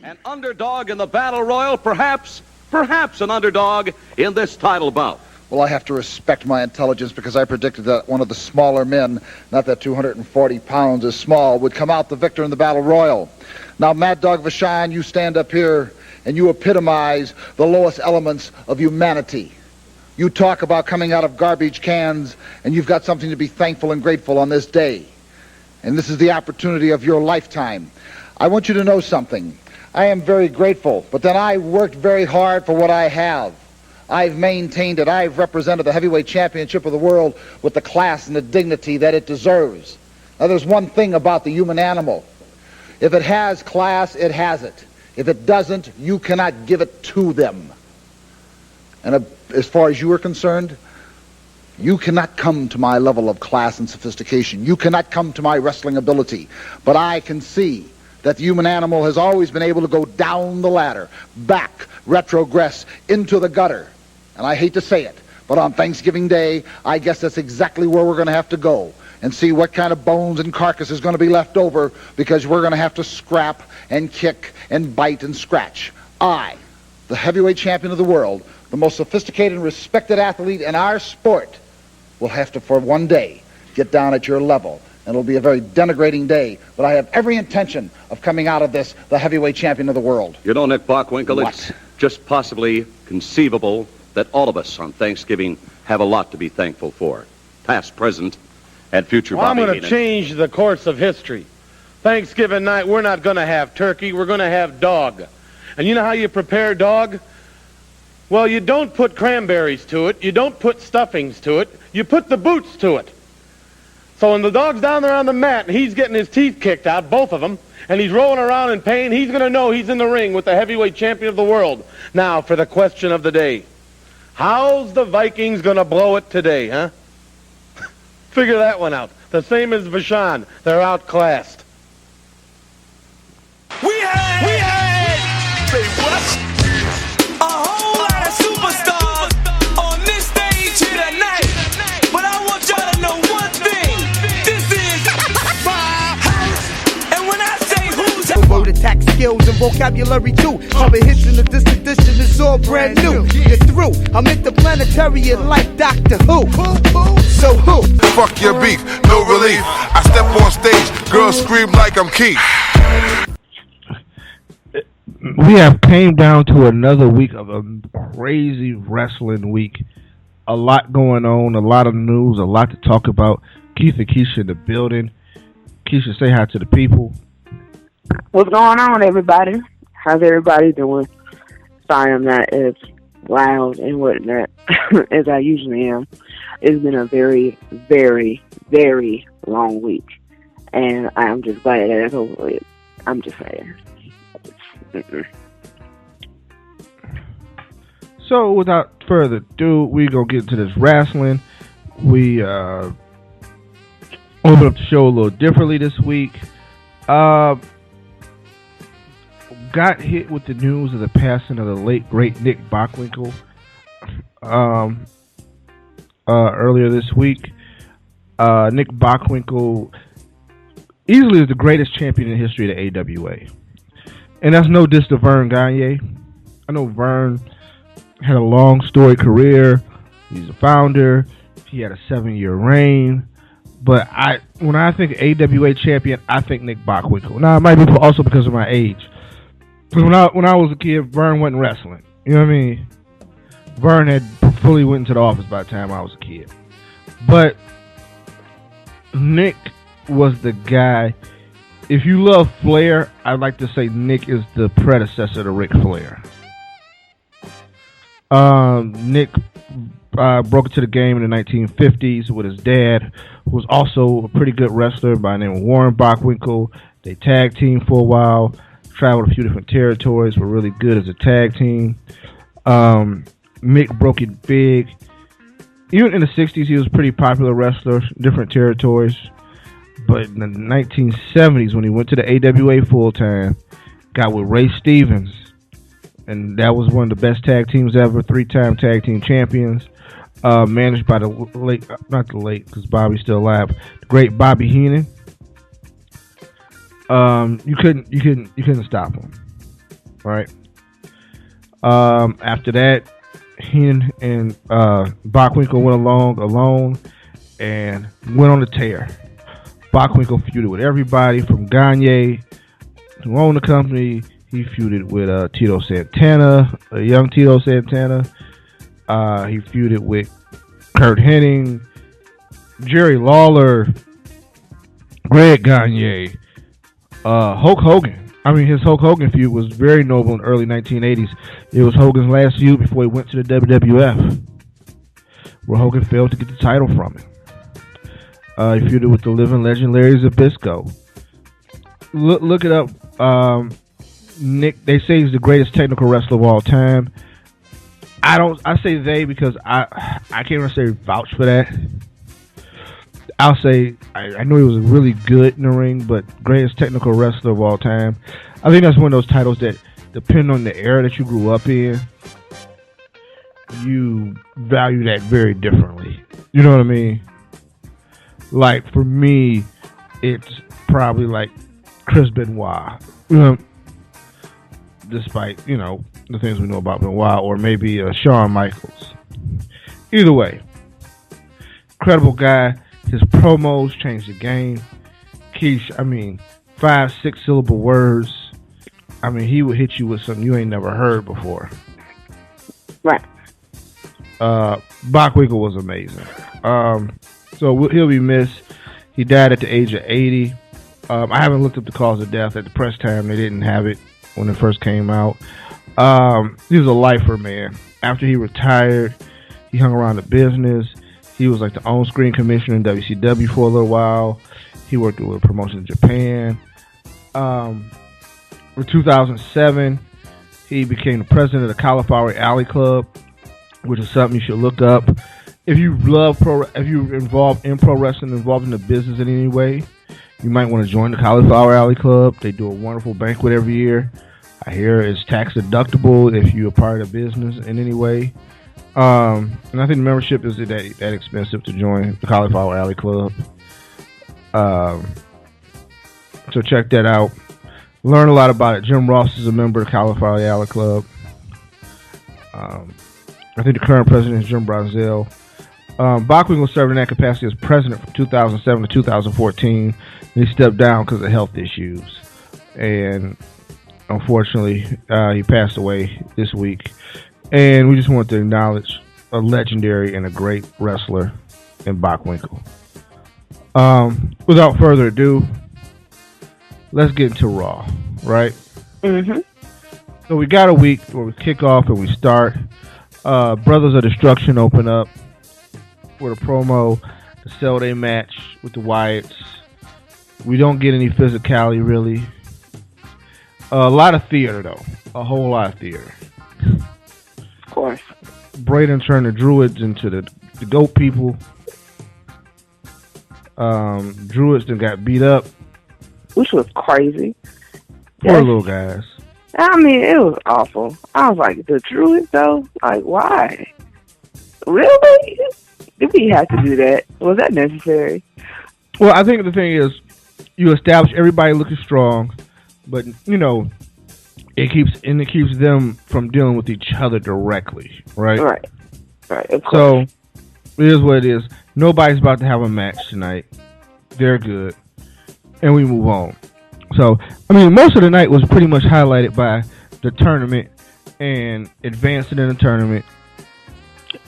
An underdog in the Battle Royal, perhaps an underdog in this title bout. Well, I have to respect my intelligence because I predicted that one of the smaller men, not that 240 pounds is small, would come out the victor in the Battle Royal. Now, Mad Dog Vachon, you stand up here and you epitomize the lowest elements of humanity. You talk about coming out of garbage cans, and you've got something to be thankful and grateful on this day. And this is the opportunity of your lifetime. I want you to know something. I am very grateful, but then I worked very hard for what I have. I've maintained it. I've represented the heavyweight championship of the world with the class and the dignity that it deserves. Now, there's one thing about the human animal. If it has class, it has it. If it doesn't, you cannot give it to them. And as far as you are concerned, you cannot come to my level of class and sophistication. You cannot come to my wrestling ability. But I can see that the human animal has always been able to go down the ladder, back, retrogress, into the gutter. And I hate to say it, but on Thanksgiving Day, I guess that's exactly where we're going to have to go and see what kind of bones and carcass is going to be left over, because we're going to have to scrap and kick and bite and scratch. I, the heavyweight champion of the world, the most sophisticated and respected athlete in our sport, will have to, for one day, get down at your level. And it'll be a very denigrating day, but I have every intention of coming out of this the heavyweight champion of the world. You know, Nick Bockwinkel, What? it's just possibly conceivable that all of us on Thanksgiving have a lot to be thankful for. Past, present, and future. Well, I'm Bobby going to Heenan. change the course of history. Thanksgiving night, we're not going to have turkey. We're going to have dog. And you know how you prepare dog? Well, you don't put cranberries to it. You don't put stuffings to it. You put the boots to it. So when the dog's down there on the mat and he's getting his teeth kicked out, both of them, and he's rolling around in pain, he's going to know he's in the ring with the heavyweight champion of the world. Now, for the question of the day. How's the Vikings going to blow it today, huh? Figure that one out. The same as Vachon. They're outclassed. We had, say what? A whole lot of superstars on this stage here tonight. But I want y'all to know one thing. This is my house. And when I say who's Word attack skills and vocabulary too. Cover hits in the distant edition, it's all brand new. You're through. I'm interplanetary and like Doctor Who. So who? Fuck your beef, no relief. I step on stage, girls scream like I'm Keith. We have came down to another week of a crazy wrestling week. A lot going on, a lot of news, a lot to talk about. Keith and Keisha in the building. Keisha, say hi to the people. What's going on, everybody? How's everybody doing? Sorry I'm not as loud and whatnot as I usually am. It's been a very, very, very long week, and I'm just glad that it's over with. I'm just saying. So, without further ado, we're going to get into this wrestling. We opened up the show a little differently this week. Got hit with the news of the passing of the late, great Nick Bockwinkel earlier this week. Nick Bockwinkel easily is the greatest champion in the history of the AWA. And that's no diss to Vern Gagne. I know Vern had a long storied career. He's a founder. He had a 7-year reign. But when I think AWA champion, I think Nick Bockwinkel. Now, it might be also because of my age. When I was a kid, Vern wasn't wrestling. You know what I mean? Vern had fully went into the office by the time I was a kid. But Nick was the guy. If you love Flair, I'd like to say Nick is the predecessor to Ric Flair. Nick broke into the game in the 1950s with his dad, who was also a pretty good wrestler by the name of Warren Bockwinkel. They tag teamed for a while, traveled a few different territories, were really good as a tag team. Mick broke it big. Even in the 60s, he was a pretty popular wrestler, different territories. But in the 1970s, when he went to the AWA full-time, got with Ray Stevens. And that was one of the best tag teams ever, 3-time tag team champions. Managed by the late, not the late, because Bobby's still alive, the great Bobby Heenan. You couldn't stop him. right? After that, he and Bockwinkel went alone and went on a tear. Bockwinkel feuded with everybody from Gagne, who owned the company. He feuded with Tito Santana, young Tito Santana. He feuded with Kurt Hennig, Jerry Lawler, Greg Gagne, Hulk Hogan. I mean, his Hulk Hogan feud was very noble in the early 1980s. It was Hogan's last feud before he went to the WWF, where Hogan failed to get the title from him. He feuded with the living legend Larry Zbyszko. Look it up. Nick, they say he's the greatest technical wrestler of all time. I say they because I can't necessarily vouch for that. I'll say I know he was really good in the ring, but greatest technical wrestler of all time. I think that's one of those titles that, depending on the era that you grew up in, you value that very differently. You know what I mean? Like, for me, it's probably like Chris Benoit. Despite, the things we know about Benoit, or maybe Shawn Michaels. Either way, incredible guy. His promos changed the game. Keish, 5-6 syllable words. He would hit you with something you ain't never heard before. Right. Bockwinkel was amazing. So he'll be missed. He died at the age of 80. I haven't looked up the cause of death. At the press time, they didn't have it when it first came out. He was a lifer, man. After he retired, he hung around the business. He was like the on-screen commissioner in WCW for a little while. He worked with a promotion in Japan. In 2007, he became the president of the Cauliflower Alley Club, which is something you should look up. If you if you're involved in pro wrestling, involved in the business in any way, you might want to join the Cauliflower Alley Club. They do a wonderful banquet every year. I hear it's tax deductible if you're a part of the business in any way. And I think the membership is that expensive to join the Cauliflower Alley Club. So check that out. Learn a lot about it. Jim Ross is a member of the Cauliflower Alley Club. I think the current president is Jim Brunzell. Bockwinkel served in that capacity as president from 2007 to 2014. And he stepped down because of health issues. And unfortunately, he passed away this week. And we just want to acknowledge a legendary and a great wrestler in Bockwinkel. Without further ado, let's get into Raw, right? Mm-hmm. So we got a week where we kick off and we start. Brothers of Destruction open up with a promo to sell their match with the Wyatts. We don't get any physicality, really. A lot of theater, though. A whole lot of theater. Of course. Braden turned the Druids into the goat people. Druids then got beat up. Which was crazy. Poor little guys. It was awful. I was like, the Druids, though? Like, why? Really? Did we have to do that? Was that necessary? Well, I think the thing is, you establish everybody looking strong, but, it keeps them from dealing with each other directly, right? Right, of course. So, it is what it is. Nobody's about to have a match tonight. They're good. And we move on. So, most of the night was pretty much highlighted by the tournament and advancing in the tournament.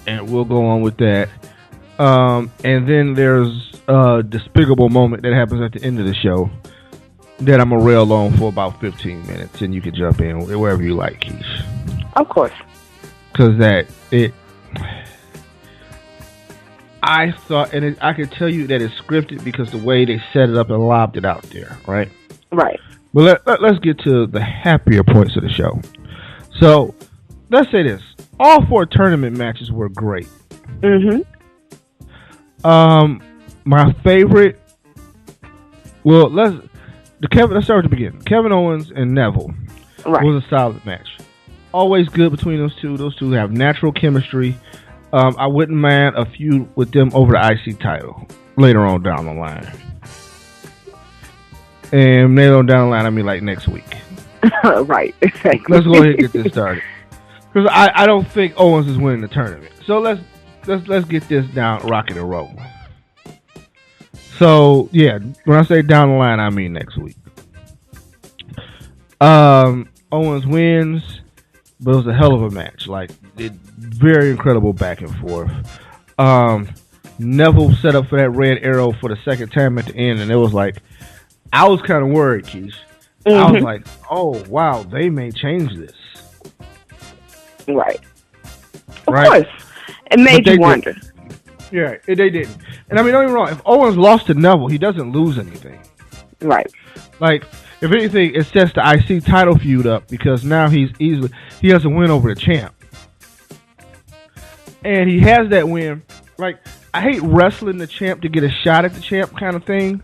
And we'll go on with that. And then there's a despicable moment that happens at the end of the show that I'm going to rail on for about 15 minutes. And you can jump in wherever you like, Keish. Of course. Because I thought, and I can tell you that it's scripted because the way they set it up and lobbed it out there, right? Right. But let's get to the happier points of the show. So, let's say this. All 4 tournament matches were great. Mm-hmm. My favorite, let's start at the beginning. Kevin Owens and Neville was a solid match. Always good between those two. Those two have natural chemistry. I wouldn't mind a feud with them over the IC title later on down the line. And later on down the line, like next week. Right, exactly. Let's go ahead and get this started. Because I don't think Owens is winning the tournament. So let's get this down, rocking and rolling. So yeah, when I say down the line, I mean next week. Owens wins, but it was a hell of a match. Like, very incredible back and forth. Neville set up for that red arrow for the second time at the end, and it was like, I was kind of worried, Keish. I was like, oh, wow, they may change this. Right. Of course. It made you wonder. Yeah, they didn't. And I mean, don't get me wrong. If Owens lost to Neville, he doesn't lose anything. Right. Like, if anything, it sets the IC title feud up because now he has a win over the champ. And he has that win. Like, I hate wrestling the champ to get a shot at the champ kind of thing.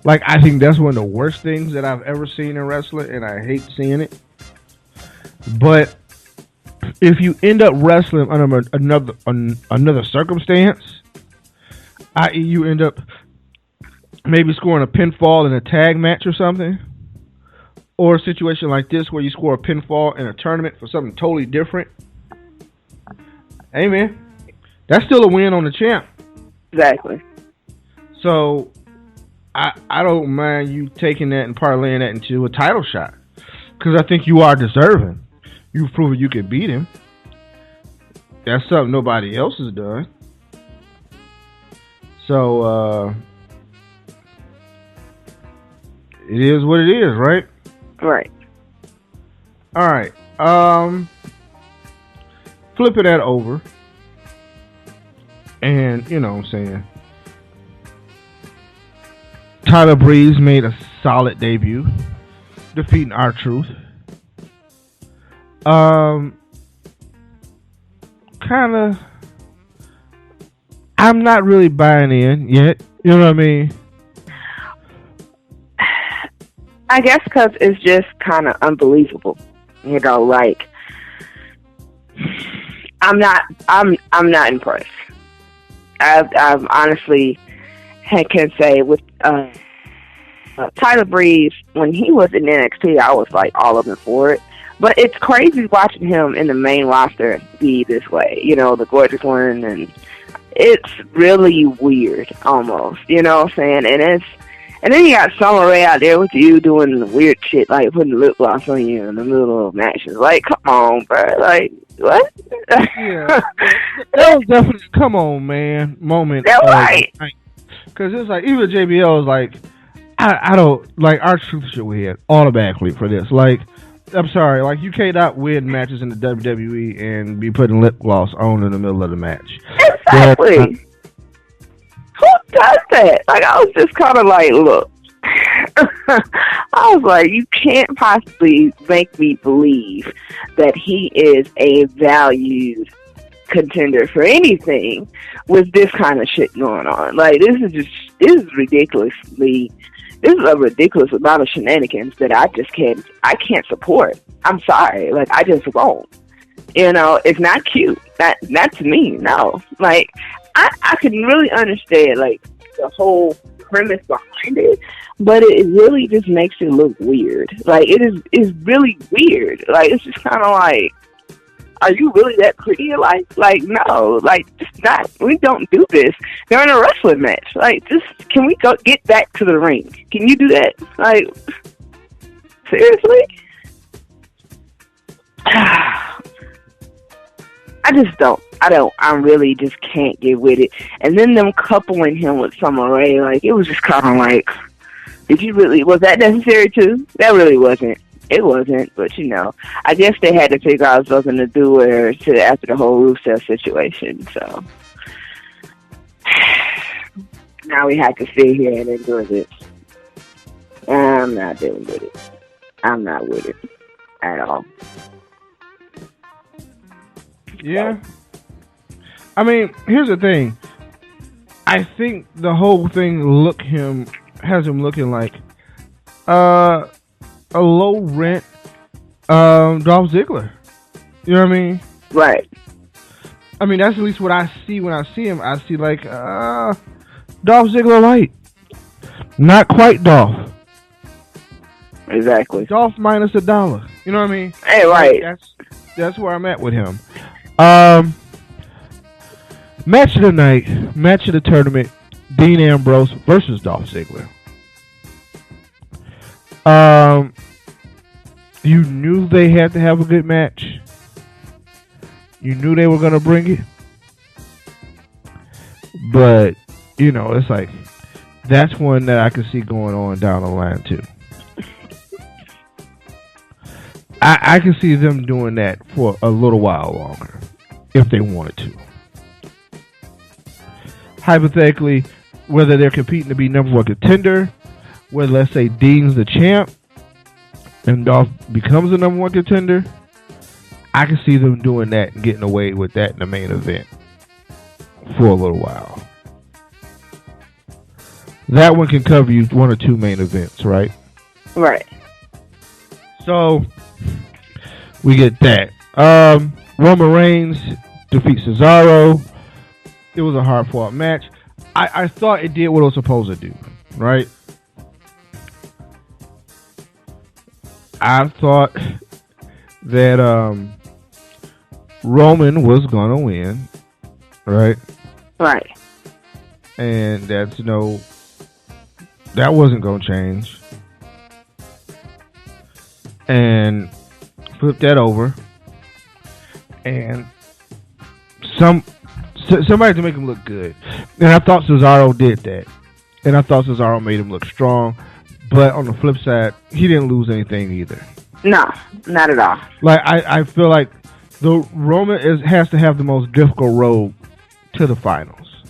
Like, I think that's one of the worst things that I've ever seen in wrestling, and I hate seeing it. But if you end up wrestling under another circumstance, i.e. you end up maybe scoring a pinfall in a tag match or something, or a situation like this where you score a pinfall in a tournament for something totally different, hey man, that's still a win on the champ. Exactly. So I don't mind you taking that and parlaying that into a title shot, because I think you are deserving. You've proven you can beat him. That's something nobody else has done. So it is what it is, right? Right. All right. Flipping that over, and you know what I'm saying, Tyler Breeze made a solid debut, defeating R-Truth. Kinda, I'm not really buying in yet. You know what I mean? I guess because it's just kind of unbelievable. You know, like, I'm not impressed. I've honestly can say with Tyler Breeze, when he was in NXT, I was like all up and for it. But it's crazy watching him in the main roster be this way. You know, the gorgeous one, and it's really weird almost. You know what I'm saying? And then you got Summer Rae out there with you doing the weird shit, like putting lip gloss on you in the middle of matches. Like, come on, bro. Like, what? Yeah. That was definitely a come on, man moment. That's right. Because it's like, even JBL was like, I don't, like, R-Truth should win automatically for this. Like, I'm sorry, like, you cannot win matches in the WWE and be putting lip gloss on in the middle of the match. Exactly. Who does that? Like, I was just kind of like, look. I was like, you can't possibly make me believe that he is a valued contender for anything with this kind of shit going on. Like, this is a ridiculous amount of shenanigans that I can't support. I'm sorry. Like, I just won't. You know, it's not cute. Not to me, no. Like, I can really understand, like, the whole premise behind it, but it really just makes it look weird. Like, it's really weird. Like, it's just kind of like, are you really that pretty in life? Like, no, like, just not. We don't do this. They're in a wrestling match. Like, just, can we go get back to the ring? Can you do that? Like, seriously? I just don't. I really just can't get with it. And then them coupling him with Summer Rae, like, it was just kind of like, was that necessary too? That really wasn't. It wasn't, but you know, I guess they had to figure out something to do after the whole Rusev situation, so. Now we have to sit here and endure this. I'm not dealing with it. I'm not with it at all. Yeah. I mean, here's the thing. I think the whole thing has him looking like a low rent Dolph Ziggler. You know what I mean? Right. I mean, that's at least what I see when I see him. I see like Dolph Ziggler light. Not quite Dolph. Exactly. Dolph minus $1. You know what I mean? Hey, right. That's where I'm at with him. Match of the night, match of the tournament, Dean Ambrose versus Dolph Ziggler. You knew they had to have a good match. You knew they were going to bring it. But, you know, it's like, that's one that I could see going on down the line, too. I can see them doing that for a little while longer, if they wanted to. Hypothetically, whether they're competing to be number one contender, whether, let's say, Dean's the champ, and Dolph becomes the number one contender, I can see them doing that and getting away with that in the main event for a little while. That one can cover you one or two main events, right? Right. So, we get that. Roman Reigns defeats Cesaro. It was a hard-fought match. I thought it did what it was supposed to do, right? I thought that Roman was going to win, right? Right. And that wasn't going to change. And flip that over. And somebody to make him look good. And I thought Cesaro did that. And I thought Cesaro made him look strong. But on the flip side, he didn't lose anything either. No, not at all. Like I feel like the Roman has to have the most difficult road to the finals.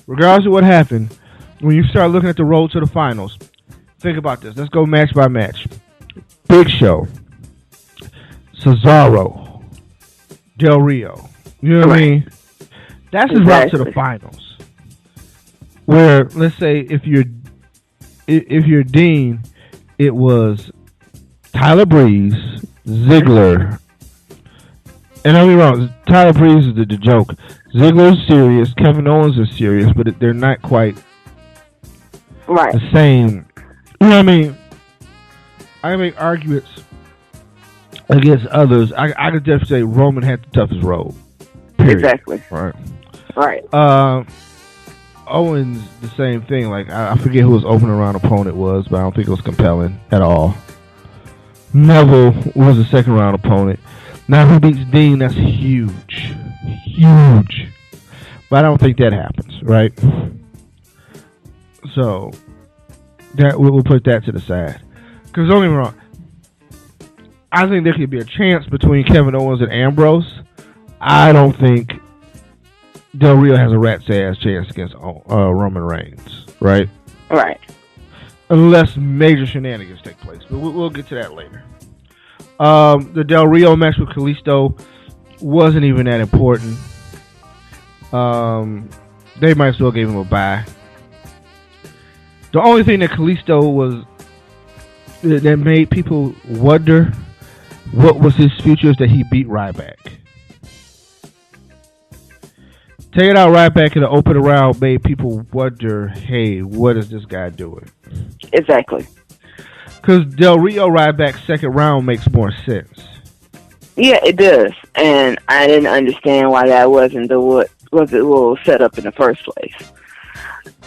Regardless of what happened, when you start looking at the road to the finals, think about this. Let's go match by match. Big Show, Cesaro, Del Rio. You know what I mean? That's his route to the finals. Where, let's say, if you're Dean, it was Tyler Breeze, Ziggler, and don't get me wrong, Tyler Breeze is the joke. Ziggler's serious, Kevin Owens is serious, but they're not quite the same. You know what I mean? I can make arguments against others. I could definitely say Roman had the toughest road. Period. Exactly. Right. Owens, the same thing. Like I forget who his opening round opponent was, but I don't think it was compelling at all. Neville was the second round opponent. Now who beats Dean? That's huge. But I don't think that happens, right? So that we'll put that to the side. Because don't get me wrong, I think there could be a chance between Kevin Owens and Ambrose. I don't think Del Rio has a rat's ass chance against Roman Reigns, right? Right. Unless major shenanigans take place. But we'll get to that later. The Del Rio match with Kalisto wasn't even that important. They might as well gave him a bye. The only thing that Kalisto was that made people wonder what was his future is that he beat Ryback. Taking out Ryback in the open round made people wonder, hey, what is this guy doing? Exactly. Because Del Rio Ryback's second round makes more sense. Yeah, it does. And I didn't understand why that wasn't what was set up in the first place.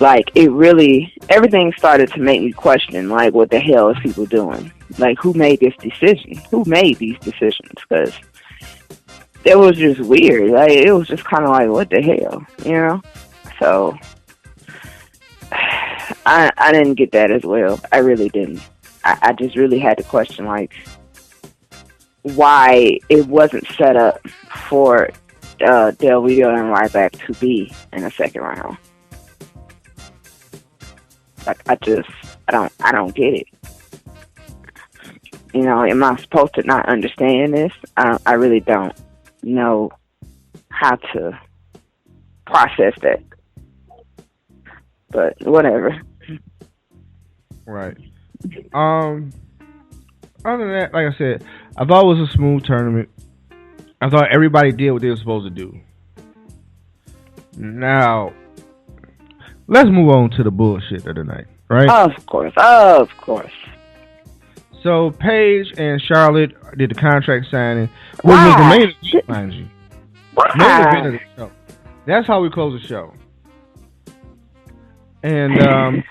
Like, it really, everything started to make me question, like, what the hell is people doing? Like, who made this decision? Who made these decisions? Because it was just weird. Like, it was just kind of like, what the hell, you know? So, I didn't get that as well. I really didn't. I just really had to question, like, why it wasn't set up for Del Rio and Ryback to be in the second round. Like, I don't get it. You know, am I supposed to not understand this? I really don't know how to process that. But whatever. Right. Other than that, like I said, I thought it was a smooth tournament. I thought everybody did what they were supposed to do. Now, let's move on to the bullshit of the night. right? Of course. So Paige and Charlotte did the contract signing, which was the main event, mind you. Main event of the show. That's how we close the show. And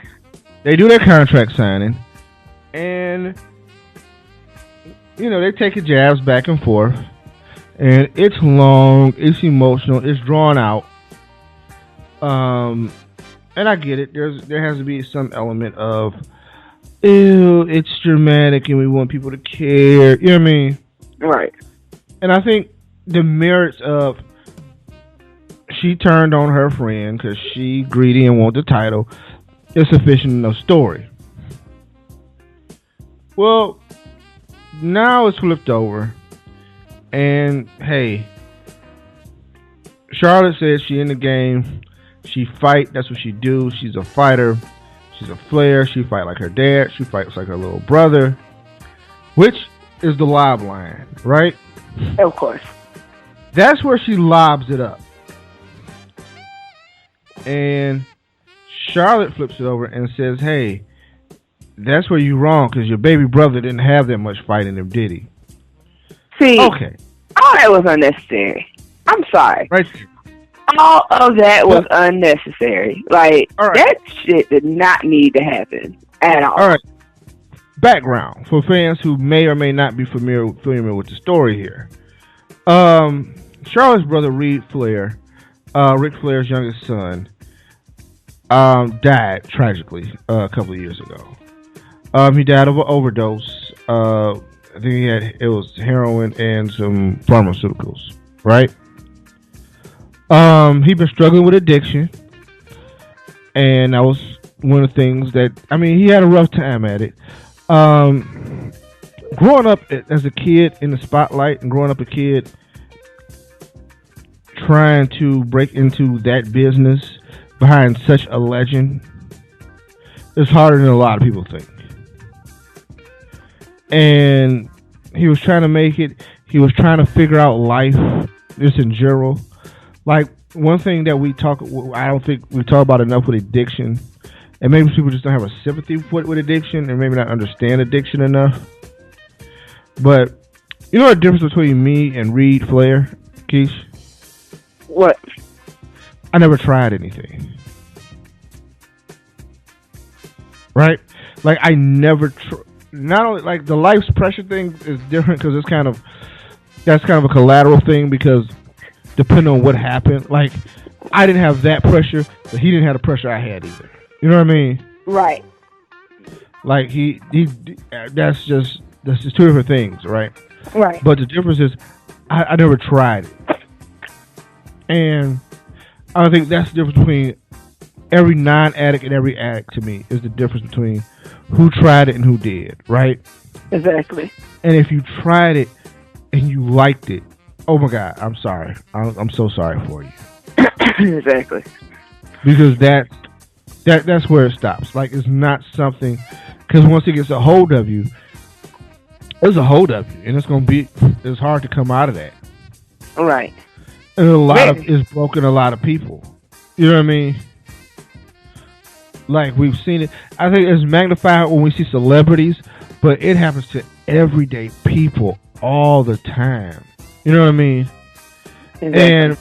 they do their contract signing, and they take jabs back and forth, and it's long, it's emotional, it's drawn out. And I get it. There has to be some element of, ew, it's dramatic, and we want people to care. You know what I mean? Right. And I think the merits of she turned on her friend because she greedy and want the title is sufficient in the story. Well, now it's flipped over, and hey, Charlotte says she in the game. She fight. That's what she do. She's a fighter. She's a Flair. She fight like her dad. She fights like her little brother, which is the lob line, right? Of course. That's where she lobs it up. And Charlotte flips it over and says, hey, that's where you're wrong, because your baby brother didn't have that much fight in him, did he? See, okay. All that was unnecessary. I'm sorry. Right. All of that was unnecessary. Like, that shit did not need to happen at all. All right. Background for fans who may or may not be familiar with the story here. Charlotte's brother, Ric Flair's youngest son, died tragically a couple of years ago. He died of an overdose. I think it was heroin and some pharmaceuticals, right? He'd been struggling with addiction, and that was one of the things that, he had a rough time at it. Growing up as a kid in the spotlight and growing up a kid trying to break into that business behind such a legend is harder than a lot of people think. And he was trying to make it. He was trying to figure out life just in general. Like, one thing that I don't think we talk about enough with addiction, and maybe people just don't have a sympathy with addiction and maybe not understand addiction enough. But you know the difference between me and Reed Flair, Keish? What? I never tried anything. Right? Like, I never not only, like, the life's pressure thing is different because that's kind of a collateral thing, because depending on what happened, like, I didn't have that pressure, but he didn't have the pressure I had either. You know what I mean? Right. Like, that's just two different things, right? Right. But the difference is, I never tried it. And I think that's the difference between every non-addict and every addict to me, is the difference between who tried it and who did, right? Exactly. And if you tried it and you liked it, oh my God, I'm sorry. I'm so sorry for you. Exactly. Because that's where it stops. Like, it's not something, because once it gets a hold of you, it's a hold of you, and it's hard to come out of that. Right. And it's broken a lot of people. You know what I mean? Like, we've seen it. I think it's magnified when we see celebrities, but it happens to everyday people all the time. You know what I mean? Exactly. And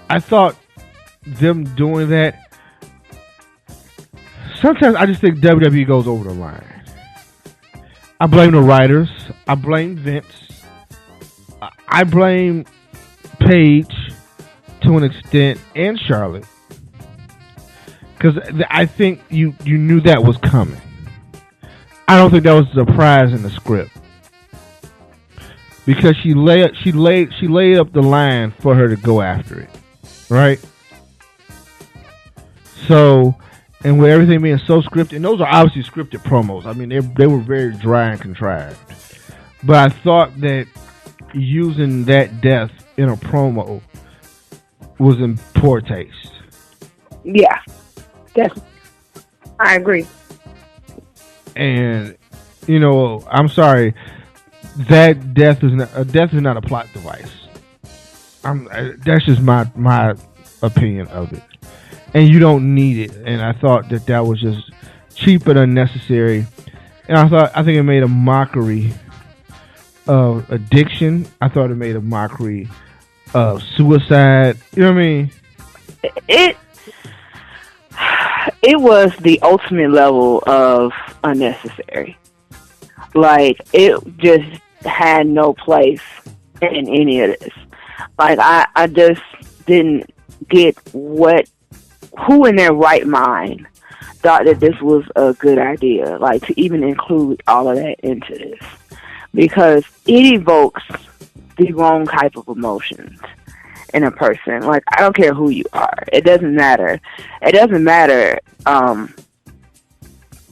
I thought them doing that, sometimes I just think WWE goes over the line. I blame the writers. I blame Vince. I blame Paige to an extent, and Charlotte, because I think you knew that was coming. I don't think that was a surprise in the script, because she laid up the line for her to go after it, right? So, and with everything being so scripted, and those are obviously scripted promos. I mean, they were very dry and contrived. But I thought that using that death in a promo was in poor taste. Yeah, definitely. I agree. And I'm sorry, that death is not a plot device. That's just my opinion of it. And you don't need it. And I thought that was just cheap and unnecessary. And I think it made a mockery of addiction. I thought it made a mockery of suicide. You know what I mean? It was the ultimate level of unnecessary. Like, it just had no place in any of this. Like, I just didn't get who in their right mind thought that this was a good idea, like, to even include all of that into this. Because it evokes the wrong type of emotions in a person. Like, I don't care who you are. It doesn't matter. It doesn't matter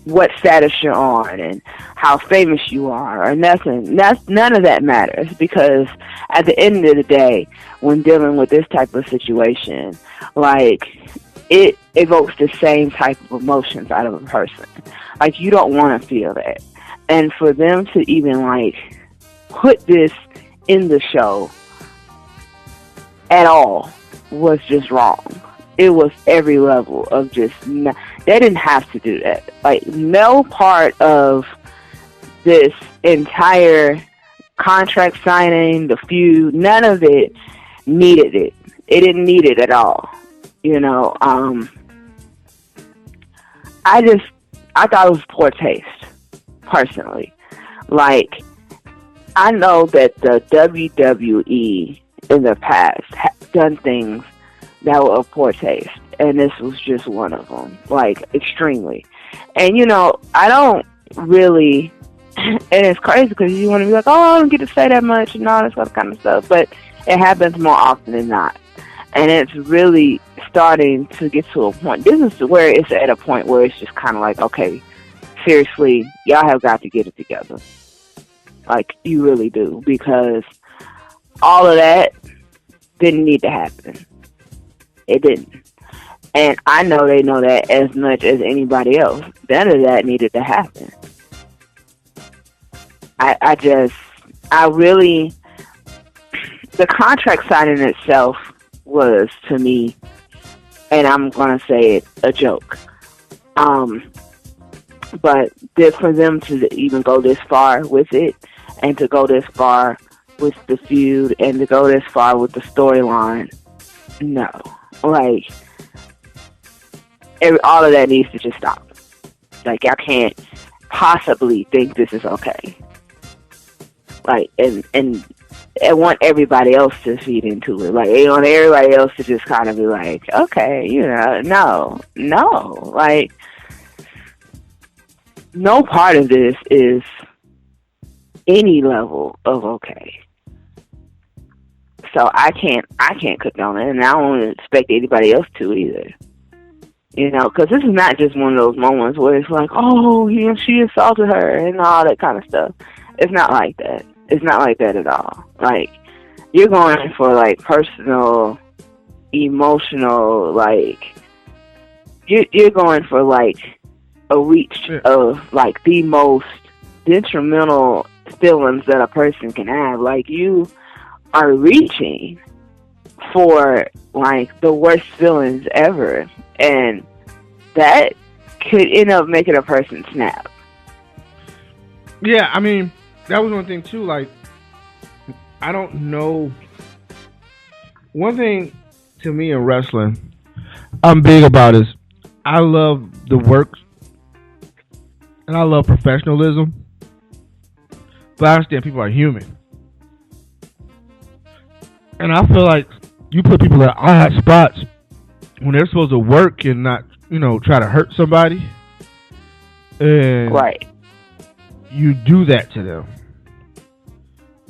what status you're on and how famous you are or nothing. None of that matters, because at the end of the day, when dealing with this type of situation, like, it evokes the same type of emotions out of a person. Like, you don't want to feel that. And for them to even, like, put this in the show at all was just wrong. It was every level of just... they didn't have to do that. Like, no part of this entire contract signing, the feud, none of it needed it. It didn't need it at all. You know, I thought it was poor taste, personally. Like, I know that the WWE in the past have done things that were of poor taste, and this was just one of them, like, extremely. And, you know, I don't really, and it's crazy because you want to be like, oh, I don't get to say that much and all this other kind of stuff, but it happens more often than not. And it's really starting to get to a point. This is where it's at a point where it's just kind of like, okay, seriously, y'all have got to get it together. Like, you really do. Because all of that didn't need to happen. It didn't. And I know they know that as much as anybody else. None of that needed to happen. I really, the contract signing itself was, to me, and I'm going to say it, a joke. But for them to even go this far with it, and to go this far with the feud, and to go this far with the storyline, no. Like, all of that needs to just stop. Like, I can't possibly think this is okay. Like, and I want everybody else to feed into it. Like, I want everybody else to just kind of be like, okay, you know, no. Like, no part of this is any level of okay. So I can't condone it, and I don't expect anybody else to either. You know, because this is not just one of those moments where it's like, oh, you know, she assaulted her and all that kind of stuff. It's not like that. It's not like that at all. Like, you're going for, like, personal, emotional, like, you're going for, like, a reach of, like, the most detrimental feelings that a person can have. Like, you are reaching for, like, the worst feelings ever. And that could end up making a person snap. Yeah, I mean, that was one thing too. Like, I don't know. One thing to me in wrestling, I'm big about is I love the work and I love professionalism, but I understand people are human, and I feel like you put people at odd spots when they're supposed to work and not, you know, try to hurt somebody, and right, you do that to them.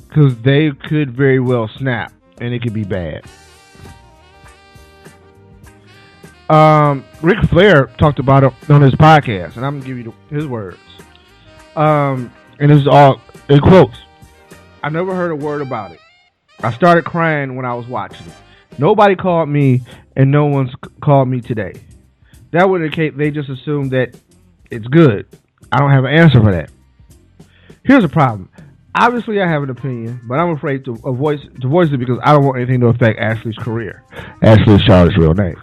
Because they could very well snap, and it could be bad. Ric Flair talked about it on his podcast, and I'm going to give you his words. And this is all in quotes. I never heard a word about it. I started crying when I was watching it. Nobody called me, and no one's called me today. That would indicate they just assume that it's good. I don't have an answer for that. Here's the problem. Obviously, I have an opinion, but I'm afraid to voice it because I don't want anything to affect Ashley's career. Ashley is Charlotte's real name.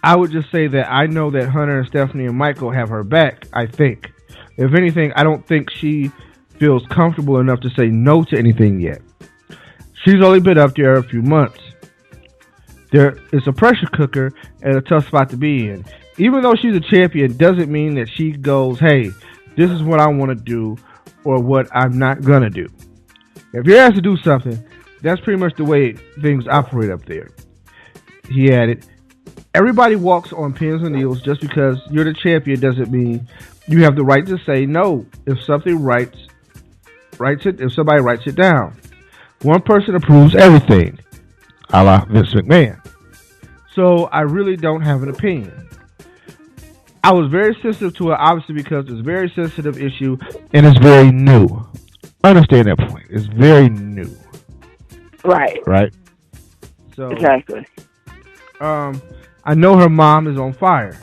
I would just say that I know that Hunter and Stephanie and Michael have her back, I think. If anything, I don't think she feels comfortable enough to say no to anything yet. She's only been up there a few months. It's a pressure cooker and a tough spot to be in. Even though she's a champion, doesn't mean that she goes, hey, this is what I want to do or what I'm not going to do. If you're asked to do something, that's pretty much the way things operate up there. He added, everybody walks on pins and needles. Just because you're the champion doesn't mean you have the right to say no if something if somebody writes it down. One person approves everything, a la Vince McMahon. So I really don't have an opinion. I was very sensitive to it, obviously, because it's a very sensitive issue and it's very new. Understand that point. It's very new. Right. Right? So Exactly. I know her mom is on fire.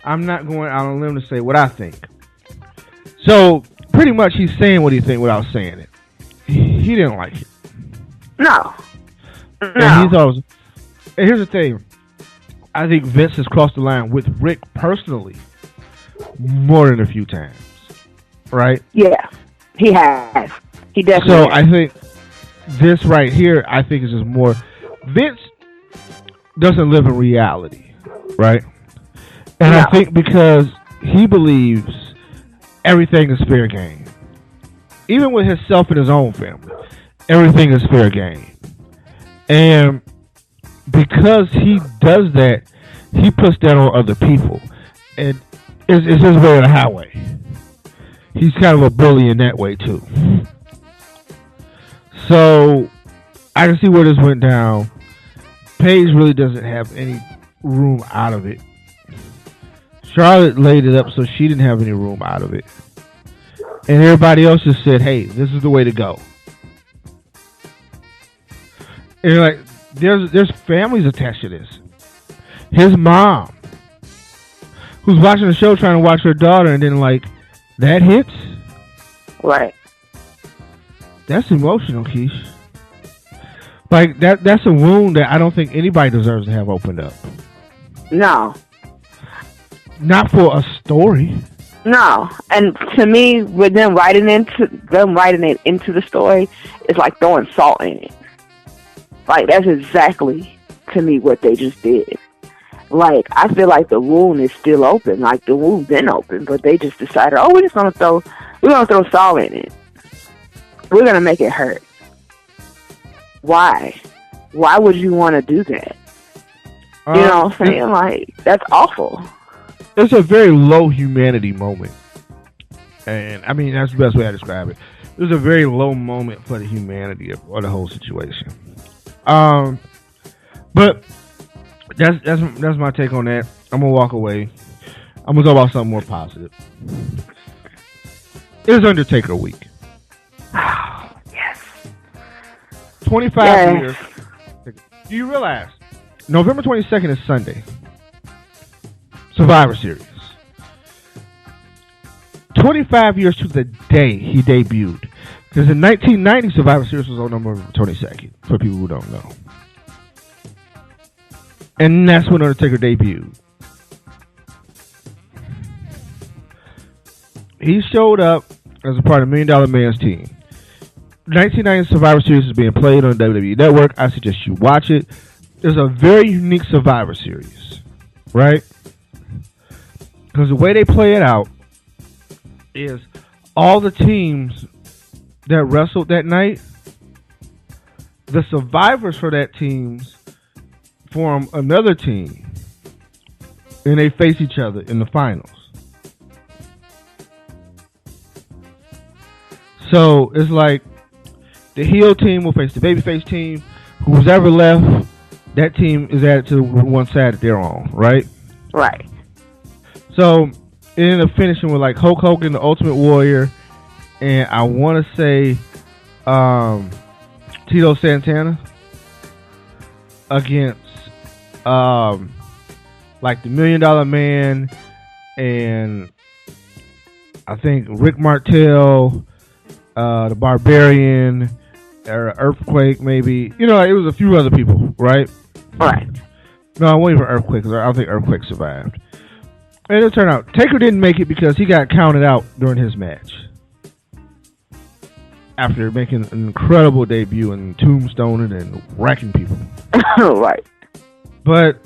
I'm not going out on a limb to say what I think. So pretty much he's saying what he thinks without saying it. He didn't like it. No. And he thought it was, and here's the thing. I think Vince has crossed the line with Rick personally more than a few times. Right? Yeah. He has. He definitely So has. I think this right here, I think is just more. Vince doesn't live in reality. Right? And No. I think because he believes everything is fair game. Even with himself and his own family, everything is fair game. And because he does that, he puts that on other people. And it's his way of the highway. He's kind of a bully in that way, too. So, I can see where this went down. Paige really doesn't have any room out of it. Charlotte laid it up so she didn't have any room out of it. And everybody else just said, hey, this is the way to go. And you're like, there's families attached to this. His mom, who's watching the show trying to watch her daughter, and then like, that hits? Right. That's emotional, Keish. Like, that's a wound that I don't think anybody deserves to have opened up. No. Not for a story. No. And to me, with them writing it into the story, it's like throwing salt in it. Like, that's exactly, to me, what they just did. Like, I feel like the wound is still open. Like, the wound's been open, but they just decided, oh, we're gonna throw salt in it. We're gonna make it hurt. Why? Why would you want to do that? You know what I'm saying? Like, that's awful. It's a very low humanity moment. And, I mean, that's the best way to describe it. It was a very low moment for the humanity of the whole situation. But that's my take on that. I'm gonna walk away. I'm gonna talk about something more positive. It's Undertaker week. Yes. 25 years. Do you realize November 22nd is Sunday? Survivor Series. 25 years to the day he debuted. Because in 1990, Survivor Series was on November 22nd, for people who don't know. And that's when Undertaker debuted. He showed up as a part of $1 Million Man's team. 1990 Survivor Series is being played on the WWE Network. I suggest you watch it. It's a very unique Survivor Series, right? Because the way they play it out is all the teams that wrestled that night, the survivors for that teams form another team, and they face each other in the finals. So it's like the heel team will face the babyface team. Who's ever left, that team is added to one side that they're on, right? Right. So it ended up finishing with like Hulk Hogan, the Ultimate Warrior, and I want to say Tito Santana against like the $1 Million Man, and I think Rick Martel, the Barbarian, or Earthquake, maybe. You know, it was a few other people, right? Right. No, I waited for Earthquake because I don't think Earthquake survived. And it turned out Taker didn't make it because he got counted out during his match. After making an incredible debut and tombstoning and wrecking people. Right. But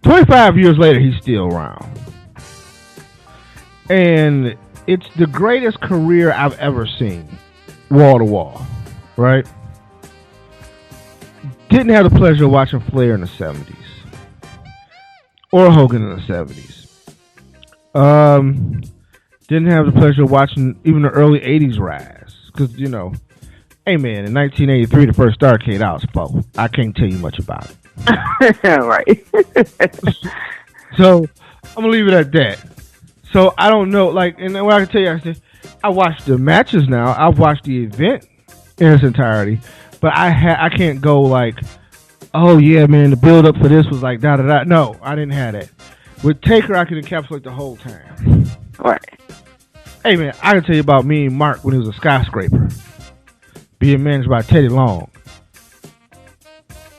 25 years later, he's still around. And it's the greatest career I've ever seen. Wall to wall. Right? Didn't have the pleasure of watching Flair in the 70s. Or Hogan in the 70s. Didn't have the pleasure of watching even the early 80s rise. Because, you know, hey man, in 1983, the first Starrcade I was 4. I can't tell you much about it. Right. So, I'm going to leave it at that. So, I don't know, like, and what I can tell you, I watched the matches now. I've watched the event in its entirety. But I can't go like, oh yeah, man, the build up for this was like da-da-da. No, I didn't have that. With Taker, I can encapsulate the whole time. Right. Hey, man, I can tell you about me and Mark when he was a skyscraper. Being managed by Teddy Long.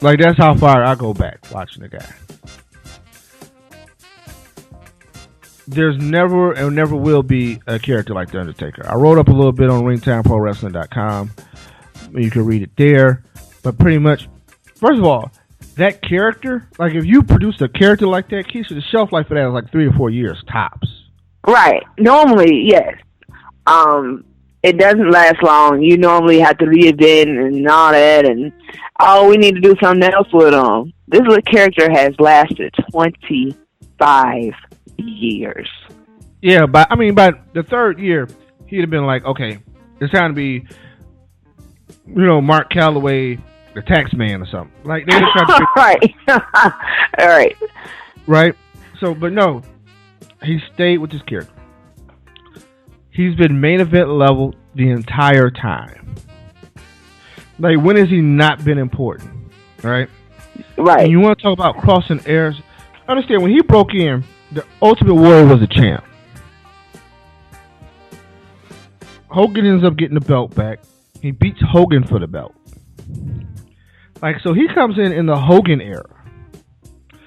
Like, that's how far I go back watching the guy. There's never and never will be a character like The Undertaker. I wrote up a little bit on ringtimeprowrestling.com. You can read it there. But pretty much, first of all, that character, like if you produced a character like that, Keisha, the shelf life for that is like 3 or 4 years tops. Right. Normally, yes. It doesn't last long. You normally have to reinvent and all that, and we need to do something else with them. This little character has lasted 25 years. Yeah, by the 3rd year, he'd have been like, okay, it's time to be, you know, Mark Calloway, the tax man or something. Like they just trying to right. All right. Right? So, but no, he stayed with his character. He's been main event level the entire time. Like, when has he not been important? Right? Right. And you want to talk about crossing eras? Understand, when he broke in, the Ultimate Warrior was a champ. Hogan ends up getting the belt back. He beats Hogan for the belt. Like, so he comes in the Hogan era.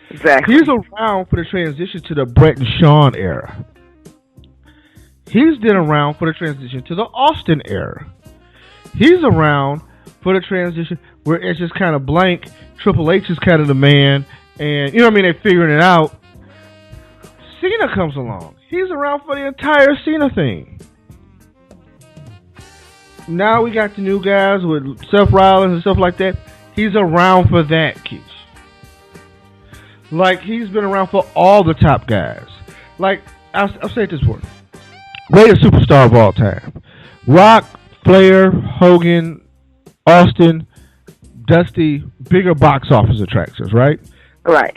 Exactly. He's around for the transition to the Bret and Shawn era. He's been around for the transition to the Austin era. He's around for the transition where it's just kind of blank. Triple H is kind of the man, and you know what I mean? They're figuring it out. Cena comes along. He's around for the entire Cena thing. Now we got the new guys with Seth Rollins and stuff like that. He's around for that, Keish. Like, he's been around for all the top guys. Like, I'll say it this way. Greatest superstar of all time. Rock, Flair, Hogan, Austin, Dusty, bigger box office attractions, right? Right.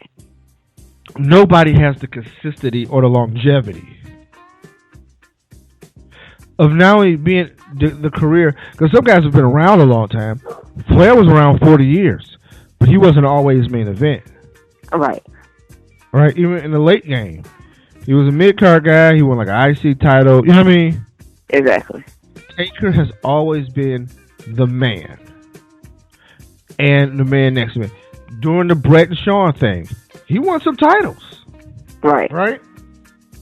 Nobody has the consistency or the longevity of not only being the career, because some guys have been around a long time. Flair was around 40 years, but he wasn't always main event. Right. Right, even in the late game. He was a mid-card guy. He won like an IC title. You know what I mean? Exactly. Taker has always been the man. And the man next to him. During the Bret and Shawn thing, he won some titles. Right. Right?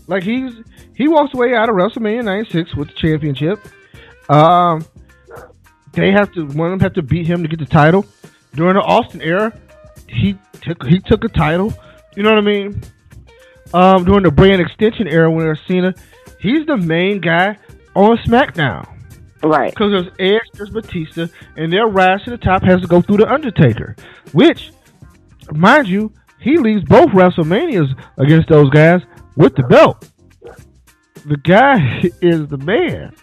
Like, he walks away out of WrestleMania 96 with the championship. One of them have to beat him to get the title. During the Austin era, he took a title. You know what I mean? During the brand extension era when there's Cena, he's the main guy on SmackDown. Right. Because there's Edge, there's Batista, and their rise to the top has to go through the Undertaker. Which, mind you, he leaves both WrestleManias against those guys with the belt. The guy is the man.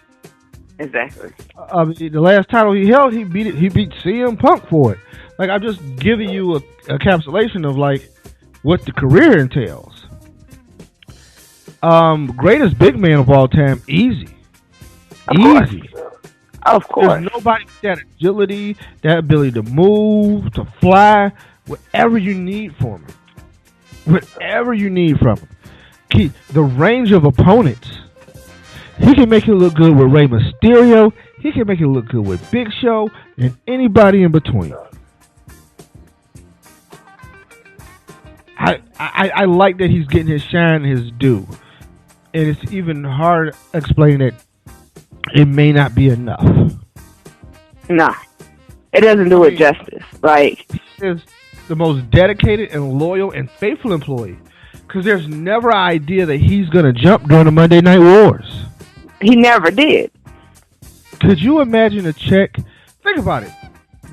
Exactly. The last title he held, he beat CM Punk for it. Like, I'm just giving you a encapsulation of like what the career entails. Greatest big man of all time, easy. Easy. Of course. There's nobody with that agility, that ability to move, to fly, whatever you need from him. Whatever you need from him. The range of opponents. He can make it look good with Rey Mysterio. He can make it look good with Big Show and anybody in between. I like that he's getting his shine, his due. And it's even hard to explain that it may not be enough. Nah. It doesn't do it justice. Like, is the most dedicated and loyal and faithful employee. Because there's never an idea that he's going to jump during the Monday Night Wars. He never did. Could you imagine a check? Think about it.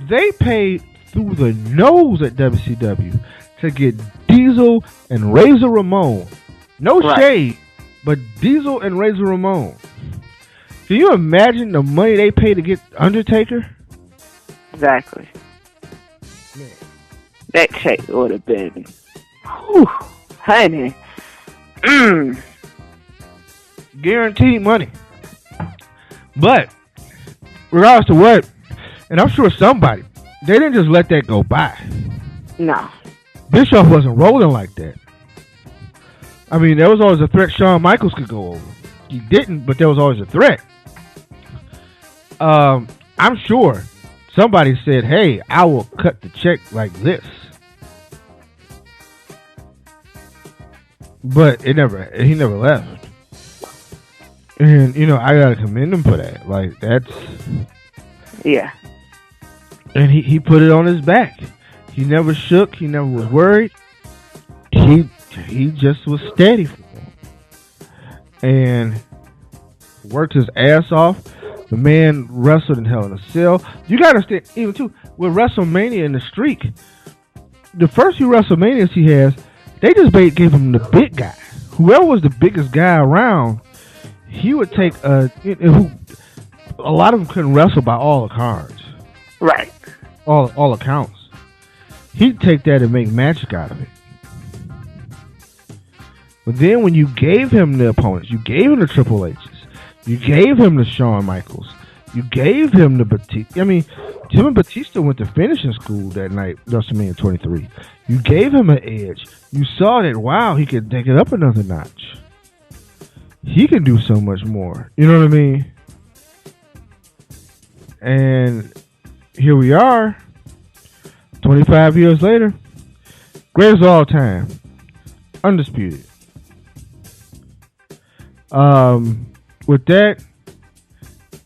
They paid through the nose at WCW to get Diesel and Razor Ramon. No shade, but Diesel and Razor Ramon. Can you imagine the money they paid to get Undertaker? Exactly. Man. That check would have been, whew, honey. Guaranteed money. But, regardless to what, and I'm sure somebody, they didn't just let that go by. No. Bischoff wasn't rolling like that. I mean, there was always a threat Shawn Michaels could go over. He didn't, but there was always a threat. I'm sure somebody said, hey, I will cut the check like this. But he never left. And, you know, I got to commend him for that. Like, that's... Yeah. And he put it on his back. He never shook. He never was worried. He just was steady for him. And worked his ass off. The man wrestled in Hell in a Cell. You got to understand, even too, with WrestleMania in the streak, the first few WrestleManias he has, they just gave him the big guy. Whoever was the biggest guy around, he would take a lot of them couldn't wrestle by all accounts. Right. All accounts. He'd take that and make magic out of it. But then when you gave him the opponents, you gave him the Triple H's, you gave him the Shawn Michaels, you gave him the Batista. I mean, Tim and Batista went to finishing school that night, WrestleMania 23. You gave him an edge. You saw that, wow, he could take it up another notch. He can do so much more. You know what I mean? And here we are, 25 years later, greatest of all time, undisputed. With that,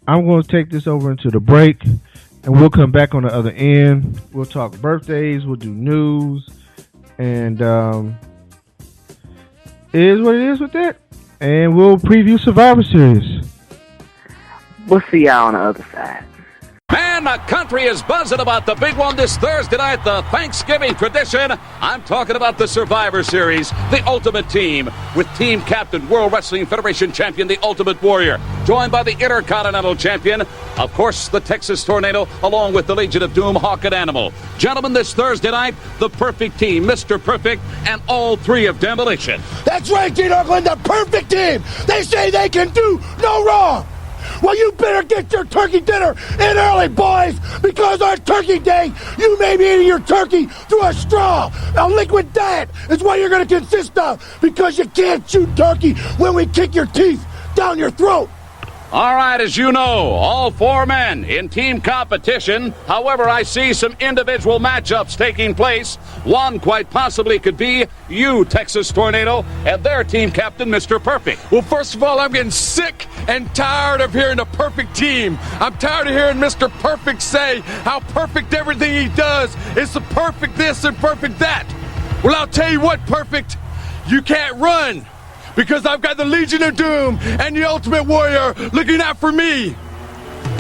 I'm going to take this over into the break, and we'll come back on the other end. We'll talk birthdays, we'll do news, and it is what it is with that. And we'll preview Survivor Series. We'll see y'all on the other side. Man, the country is buzzing about the big one this Thursday night, the Thanksgiving tradition. I'm talking about the Survivor Series, the Ultimate Team, with team captain, World Wrestling Federation champion, the Ultimate Warrior, joined by the Intercontinental champion, of course, the Texas Tornado, along with the Legion of Doom, Hawk and Animal. Gentlemen, this Thursday night, the perfect team, Mr. Perfect, and all three of Demolition. That's right, Gene Oakland, the perfect team. They say they can do no wrong. Well, you better get your turkey dinner in early, boys, because on Turkey Day, you may be eating your turkey through a straw. A liquid diet is what you're going to consist of, because you can't chew turkey when we kick your teeth down your throat. All right, as you know, all four men in team competition. However, I see some individual matchups taking place. One quite possibly could be you, Texas Tornado, and their team captain, Mr. Perfect. Well, first of all, I'm getting sick and tired of hearing the perfect team. I'm tired of hearing Mr. Perfect say how perfect everything he does is the perfect this and perfect that. Well, I'll tell you what, Perfect, you can't run, because I've got the Legion of Doom and the Ultimate Warrior looking out for me.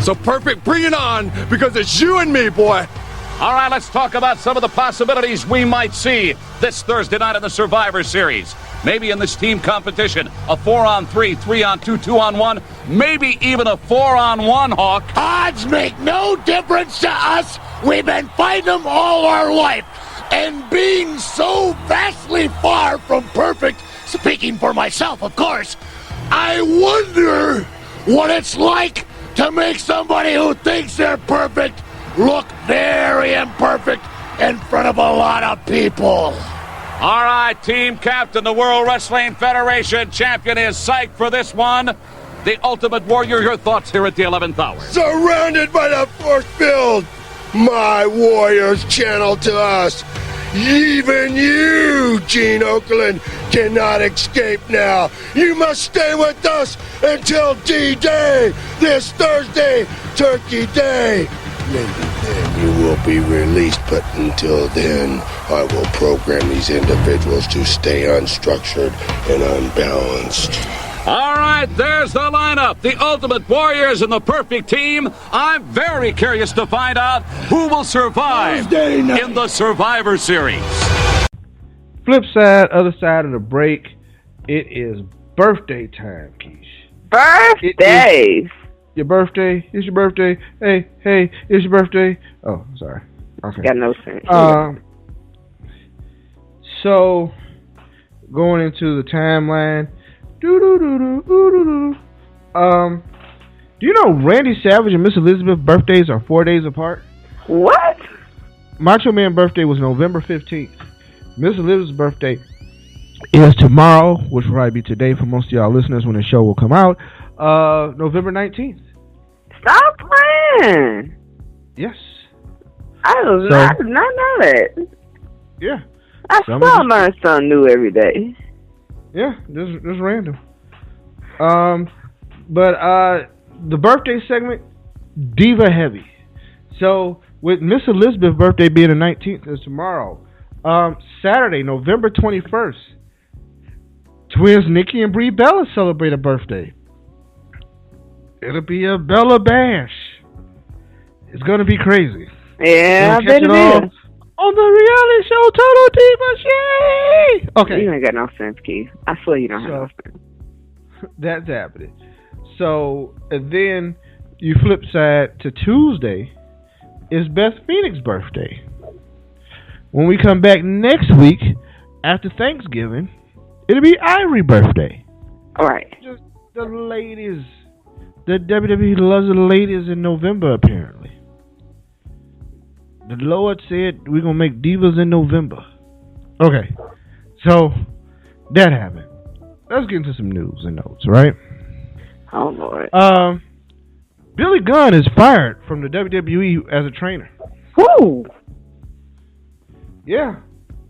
So, Perfect, bring it on, because it's you and me, boy. All right, let's talk about some of the possibilities we might see this Thursday night in the Survivor Series. Maybe in this team competition, a 4-on-3, 3-on-2, 2-on-1, maybe even a 4-on-1, Hawk. Odds make no difference to us. We've been fighting them all our life. And being so vastly far from perfect, speaking for myself, of course, I wonder what it's like to make somebody who thinks they're perfect look very imperfect in front of a lot of people. All right, team captain, the World Wrestling Federation champion is psyched for this one. The Ultimate Warrior, your thoughts here at the 11th hour. Surrounded by the force field, my warriors channel to us. Even you, Gene Okerlund, cannot escape now. You must stay with us until D-Day, this Thursday, Turkey Day. Maybe then you will be released, but until then, I will program these individuals to stay unstructured and unbalanced. All right, there's the lineup. The Ultimate Warriors and the Perfect Team. I'm very curious to find out who will survive in the Survivor Series. Flip side, other side of the break, it is birthday time, Keish. Birthdays. Your birthday? It's your birthday. Hey, it's your birthday. Oh, sorry. Okay. Got no sense. So, going into the timeline. Do you know Randy Savage and Miss Elizabeth's birthdays are 4 days apart? What? Macho Man's birthday was November 15th. Miss Elizabeth's birthday is tomorrow, which will probably be today for most of y'all listeners when the show will come out. November 19th. Stop playing. Yes. I did not know that. Yeah. I still learn something new every day. Yeah, just random. But the birthday segment, diva heavy. So with Miss Elizabeth's birthday being the 19th is tomorrow. Saturday, November 21st, twins Nikki and Brie Bella celebrate a birthday. It'll be a Bella Bash. It's gonna be crazy. Yeah, I bet it is. On the reality show, Total Diva Shade. Okay. You ain't got no sense, Keith. I swear you don't have no sense. That's happening. So, and then you flip side to Tuesday is Beth Phoenix's birthday. When we come back next week, after Thanksgiving, it'll be Ivory's birthday. All right. Just the ladies. The WWE loves the ladies in November, apparently. The Lord said we're going to make divas in November. Okay. So, that happened. Let's get into some news and notes, right? Oh, Lord. Billy Gunn is fired from the WWE as a trainer. Woo! Yeah.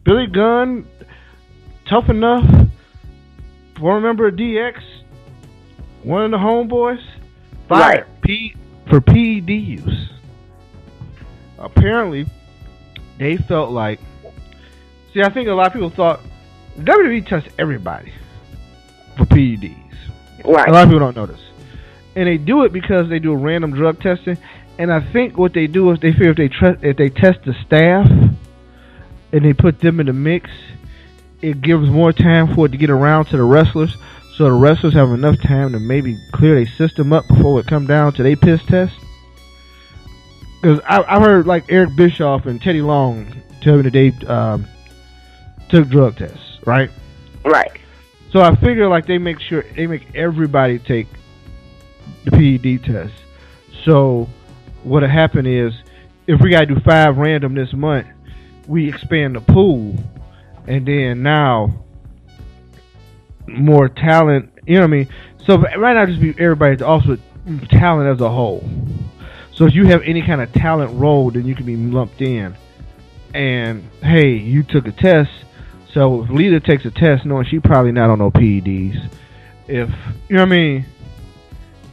Billy Gunn, tough enough, former member of DX, one of the homeboys, fired for PED use. Apparently, they felt like... See, I think a lot of people thought WWE tests everybody for PEDs. Right. A lot of people don't know this. And they do it because they do random drug testing. And I think what they do is they figure if they test the staff and they put them in the mix, it gives more time for it to get around to the wrestlers. So the wrestlers have enough time to maybe clear their system up before it come down to their piss test. Because I heard like Eric Bischoff and Teddy Long tell me that they took drug tests, right? Right. So I figure like they make everybody take the PED test. So what'll happen is if we gotta do 5 random this month, we expand the pool, and then now more talent. You know what I mean? So right now, just be everybody also talent as a whole. So if you have any kind of talent role, then you can be lumped in. And hey, you took a test. So if Lita takes a test, knowing she probably not on no PEDs, if you know what I mean,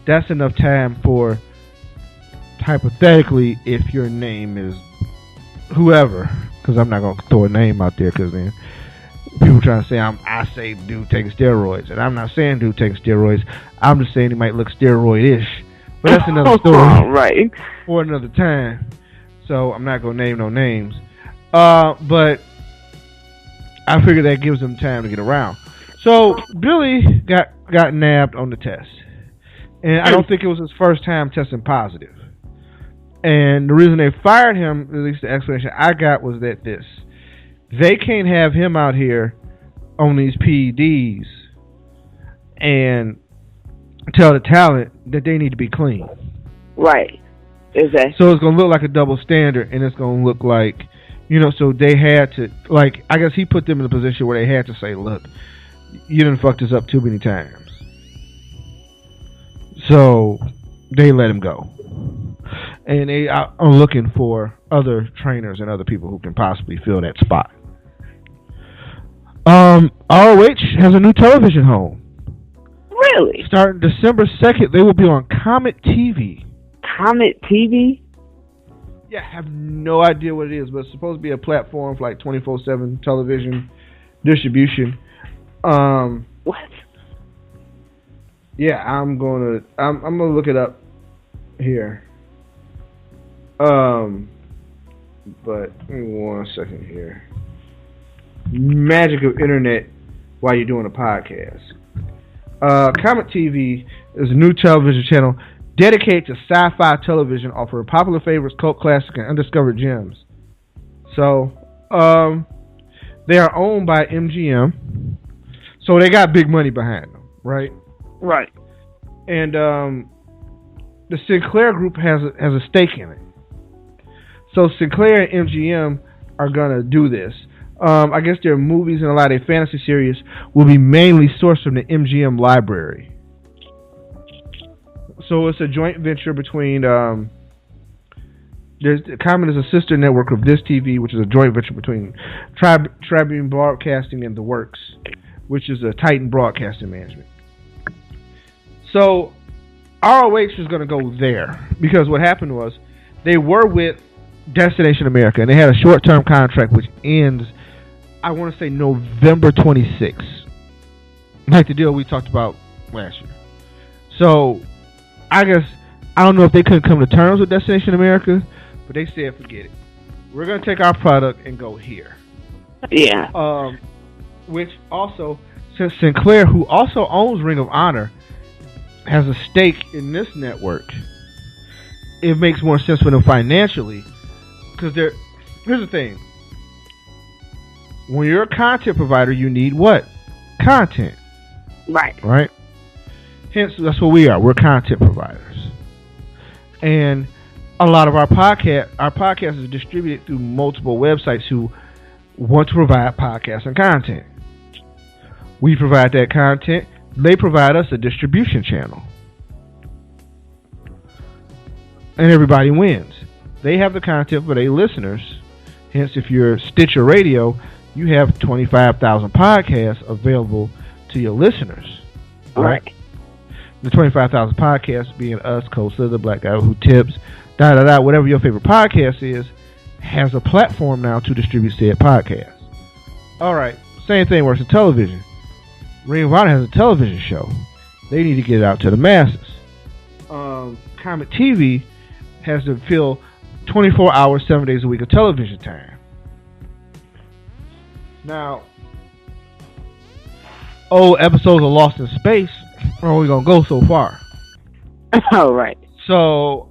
that's enough time for hypothetically if your name is whoever, because I'm not gonna throw a name out there because then people trying to say I say dude taking steroids, and I'm not saying dude taking steroids. I'm just saying he might look steroid-ish. But that's another story right. for another time. So I'm not going to name no names. But I figure that gives them time to get around. So Billy got nabbed on the test. And I don't think it was his first time testing positive. And the reason they fired him, at least the explanation I got, was that they can't have him out here on these PEDs and tell the talent that they need to be clean. Right. Exactly. So it's going to look like a double standard, and it's going to look like, so they had to, like, I guess he put them in a position where they had to say, look, you done fucked us up too many times. So they let him go. And they are looking for other trainers and other people who can possibly fill that spot. ROH has a new television home. Really? Starting December 2nd, they will be on COMET TV. COMET TV? Yeah, I have no idea what it is, but it's supposed to be a platform for like 24/7 television distribution. What? Yeah, I'm gonna look it up here. But give me 1 second here. Magic of internet while you're doing a podcast. Comet TV is a new television channel dedicated to sci-fi television, offering popular favorites, cult classics, and undiscovered gems. So, they are owned by MGM, so they got big money behind them, right? Right. And the Sinclair Group has a stake in it. So Sinclair and MGM are gonna do this. I guess their movies and a lot of their fantasy series will be mainly sourced from the MGM library. So it's a joint venture between Comet is a sister network of This TV, which is a joint venture between Tribune Broadcasting and The Works, which is a Titan Broadcasting Management. So ROH is going to go there because what happened was they were with Destination America and they had a short-term contract which ends, I want to say, November 26th, like the deal we talked about last year. So I don't know if they couldn't come to terms with Destination America, but they said forget it. We're going to take our product and go here. Yeah. Which also, since Sinclair, who also owns Ring of Honor, has a stake in this network, it makes more sense for them financially. Because here's the thing. When you're a content provider, you need what? Content. Right. Right? Hence, that's what we are. We're content providers. And a lot of our podcast is distributed through multiple websites who want to provide podcasts and content. We provide that content. They provide us a distribution channel. And everybody wins. They have the content for their listeners. Hence, if you're Stitcher Radio, you have 25,000 podcasts available to your listeners. Right. The 25,000 podcasts being us, Cold Slither, Black Guy Who Tips, whatever your favorite podcast is, has a platform now to distribute said podcast. Alright, same thing works in television. Ring of Honor has a television show. They need to get it out to the masses. Comet TV has to fill 24 hours, 7 days a week of television time. Now, episodes of Lost in Space are only going to go so far. Oh, right. So,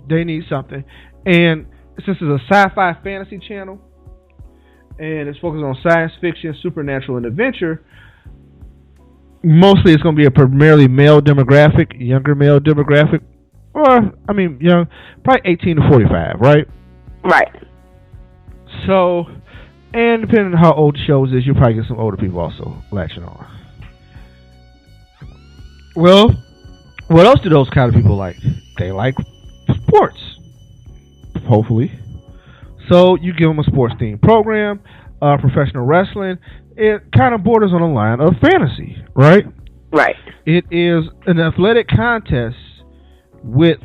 they need something. And since it's a sci-fi fantasy channel, and it's focused on science fiction, supernatural, and adventure, mostly it's going to be a primarily male demographic, younger male demographic. Or, young, probably 18 to 45, right? Right. So, and depending on how old the shows is, you'll probably get some older people also latching on. Well, what else do those kind of people like? They like sports, hopefully. So, you give them a sports-themed program, professional wrestling. It kind of borders on the line of fantasy, right? Right. It is an athletic contest with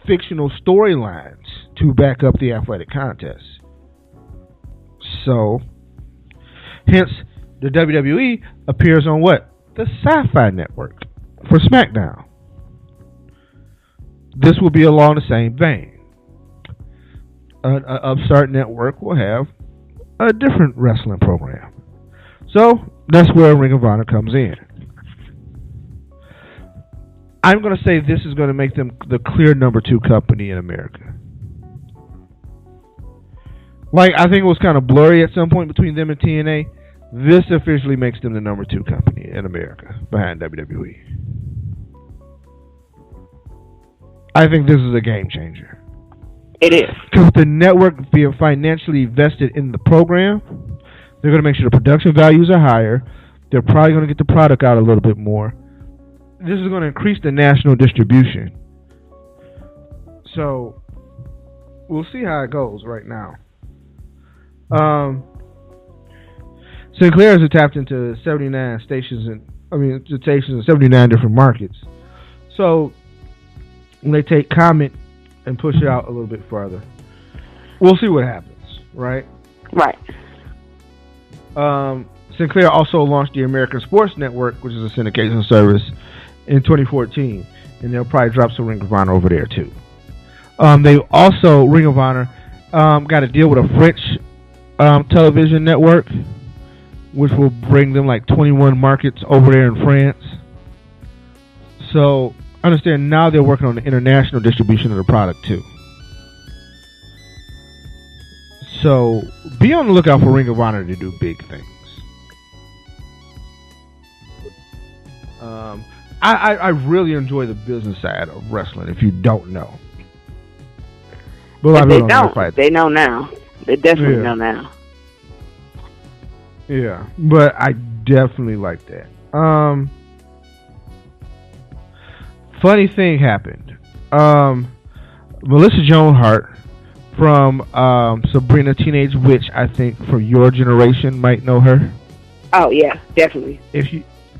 fictional storylines to back up the athletic contest. So, hence, the WWE appears on what? The Sci-Fi Network for SmackDown. This will be along the same vein. An upstart network will have a different wrestling program. So, that's where Ring of Honor comes in. I'm going to say this is going to make them the clear number 2 company in America. Like, I think it was kind of blurry at some point between them and TNA. This officially makes them the number 2 company in America behind WWE. I think this is a game changer. It is. Because the network being financially vested in the program, they're going to make sure the production values are higher. They're probably going to get the product out a little bit more. This is going to increase the national distribution. So, we'll see how it goes right now. Sinclair has tapped into 79 stations in 79 different markets. So when they take COMET and push it out a little bit further, we'll see what happens, right? Right. Sinclair also launched the American Sports Network, which is a syndication service, in 2014, and they'll probably drop some Ring of Honor over there too. They also, Ring of Honor, got a deal with a French television network, which will bring them like 21 markets over there in France. So understand now they're working on the international distribution of the product too. So be on the lookout for Ring of Honor to do big things. I really enjoy the business side of wrestling, if you don't know. But if they don't, they know now. They definitely know now. Yeah, but I definitely like that. Funny thing happened. Melissa Joan Hart from Sabrina Teenage Witch, I think from your generation might know her. Oh yeah, definitely.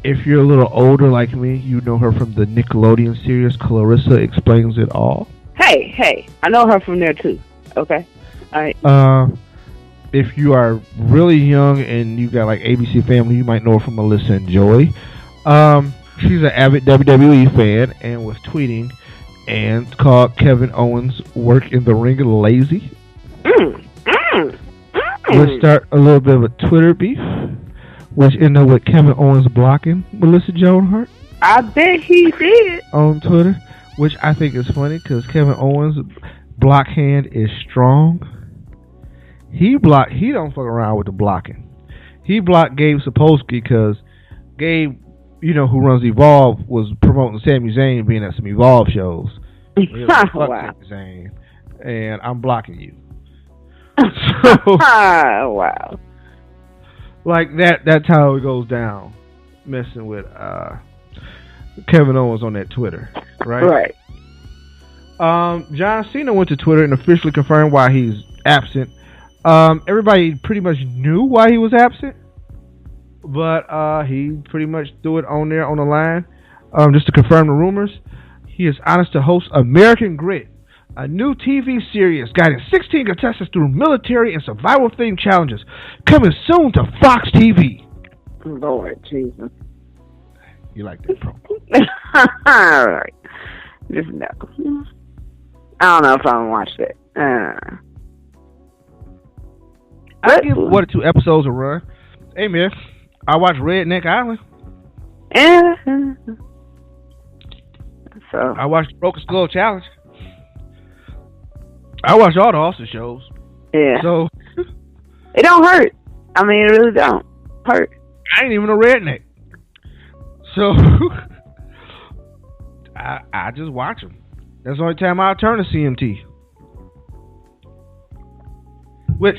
If you're a little older like me, you know her from the Nickelodeon series Clarissa Explains It All. Hey, I know her from there too. Okay, all right. If you are really young and you got like ABC Family, you might know her from Melissa and Joey. She's an avid WWE fan and was tweeting and called Kevin Owens' work in the ring lazy. Let's start a little bit of a Twitter beef, which ended up with Kevin Owens blocking Melissa Joan Hart. I bet he did. On Twitter, which I think is funny because Kevin Owens' block hand is strong. He don't fuck around with the blocking. He blocked Gabe Sapolsky because Gabe, who runs Evolve, was promoting Sami Zayn being at some Evolve shows. Fuck wow. Sami Zayn, and I'm blocking you. Wow. Like that's how it goes down, messing with Kevin Owens on that Twitter, right? Right. John Cena went to Twitter and officially confirmed why he's absent. Everybody pretty much knew why he was absent, but he pretty much threw it on there on the line just to confirm the rumors. He is honest to host American Grit, a new TV series guiding 16 contestants through military and survival-themed challenges, coming soon to Fox TV. Lord Jesus. You like that, bro? All right. Just no. I don't know if I'm going to watch that. I give 1 or 2 episodes a run. Hey, man, I watched Redneck Island. So I watched the Broken Skull Challenge. I watched all the Austin shows. Yeah. So it don't hurt. I mean, it really don't hurt. I ain't even a redneck. So I just watch them. That's the only time I'll turn to CMT. Which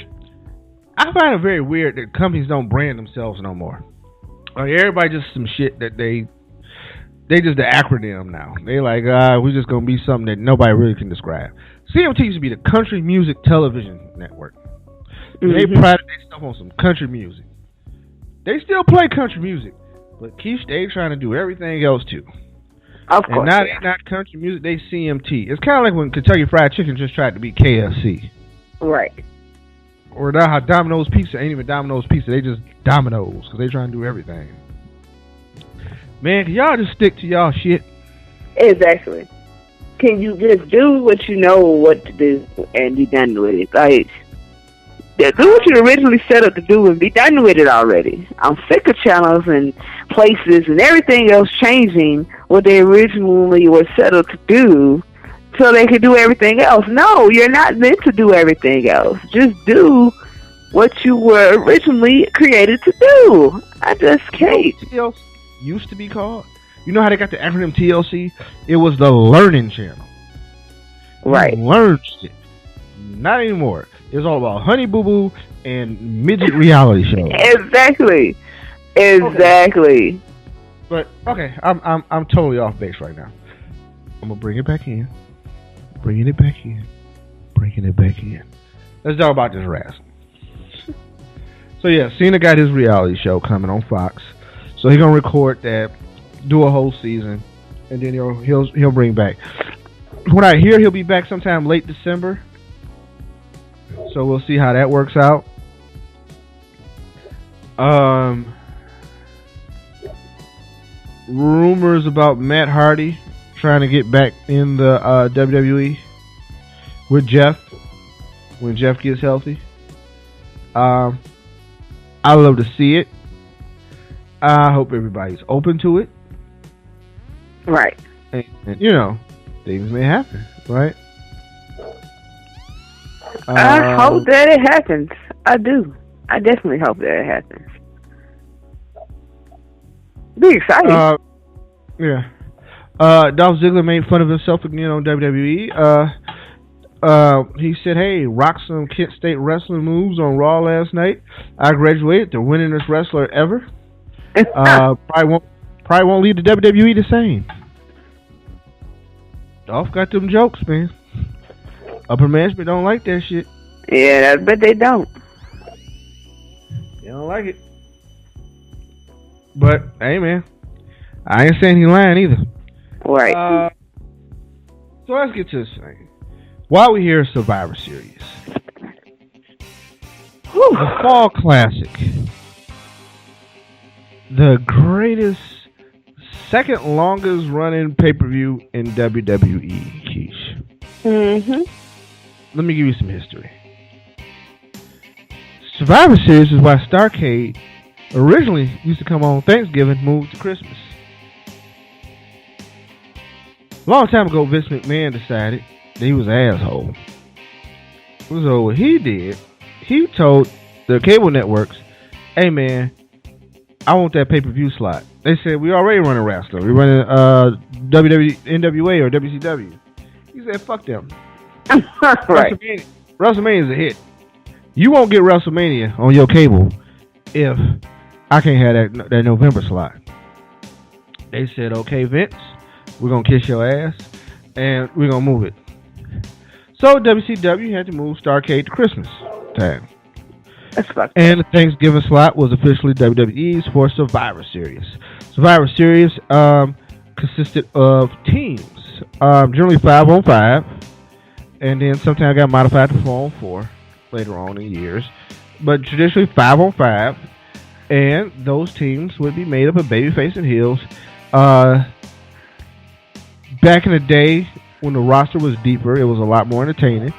I find it very weird that companies don't brand themselves no more. Like everybody just some shit that they just the acronym now. They like, we're just gonna be something that nobody really can describe. CMT used to be the Country Music Television Network. They prided themselves on some country music. They still play country music, but Keith they trying to do everything else too. Of course. And now they not country music, they CMT. It's kind of like when Kentucky Fried Chicken just tried to be KFC. Right. Or now how Domino's Pizza ain't even Domino's Pizza. They just Domino's because they trying to do everything. Man, can y'all just stick to y'all shit? Exactly. Can you just do what you know what to do and be done with it? Like, do what you originally set up to do and be done with it already. I'm sick of channels and places and everything else changing what they originally were set up to do so they could do everything else. No, you're not meant to do everything else. Just do what you were originally created to do. I just can't. TLC used to be called. You know how they got the acronym TLC? It was the Learning Channel. Right. You learned shit. Not anymore. It's all about Honey Boo Boo and midget reality shows. Exactly. Exactly. But okay, I'm totally off base right now. I'm gonna bring it back in. Bringing it back in. Bringing it back in. Let's talk about this wrestling. So yeah, Cena got his reality show coming on Fox. So he's gonna record that, do a whole season, and then he'll bring back. When I hear he'll be back sometime late December. So we'll see how that works out. Rumors about Matt Hardy trying to get back in the WWE with Jeff when Jeff gets healthy. I love to see it. I hope everybody's open to it. Right. And you know, things may happen, right? I hope that it happens. I do. I definitely hope that it happens. Be exciting. Yeah. Dolph Ziggler made fun of himself again on WWE. He said, "Hey, rock some Kent State wrestling moves on Raw last night. I graduated the winningest wrestler ever. Probably won't leave the WWE the same." Dolph got them jokes, man. Upper management don't like that shit. Yeah, but they don't. They don't like it. But hey, man, I ain't saying he lying either. Right. So let's get to this thing. While we here, Survivor Series, the Fall Classic, the greatest, second longest running pay-per-view in WWE. Keish. Let me give you some history. Survivor Series is why Starrcade originally used to come on Thanksgiving, moved to Christmas. A long time ago, Vince McMahon decided that he was an asshole. So what he did, he told the cable networks, "Hey man, I want that pay-per-view slot." They said, "We already run a wrestler. We running WWE, NWA, or WCW." He said, "Fuck them." Right. WrestleMania is a hit. You won't get WrestleMania on your cable if I can't have that November slot. They said, "Okay, Vince, we're going to kiss your ass, and we're going to move it." So WCW had to move Starrcade to Christmas time. And the Thanksgiving slot was officially WWE's for Survivor Series. Survivor Series consisted of teams, generally 5-on-5, and then sometimes got modified to 4-on-4 later on in years. But traditionally 5-on-5, and those teams would be made up of babyface and heels. Back in the day, when the roster was deeper, it was a lot more entertaining,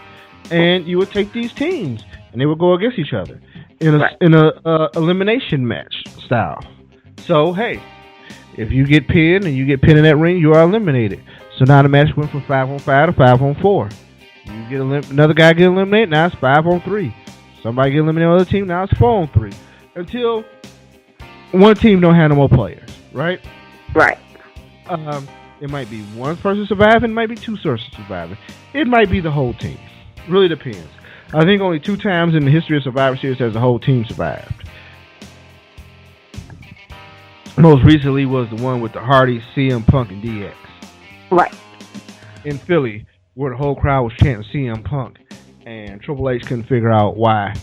and you would take these teams and they would go against each other in a elimination match style. So hey, if you get pinned and you get pinned in that ring, you are eliminated. So now the match went from 5-on-5 to 5-on-4. You get another guy get eliminated, now it's 5-on-3. Somebody get eliminated on the other team, now it's 4-on-3. Until one team don't have no more players, right? Right. It might be one person surviving, it might be two persons surviving. It might be the whole team. Really depends. I think only 2 times in the history of Survivor Series has the whole team survived. Most recently was the one with the Hardys, CM Punk, and DX. Right. In Philly, where the whole crowd was chanting CM Punk, and Triple H couldn't figure out why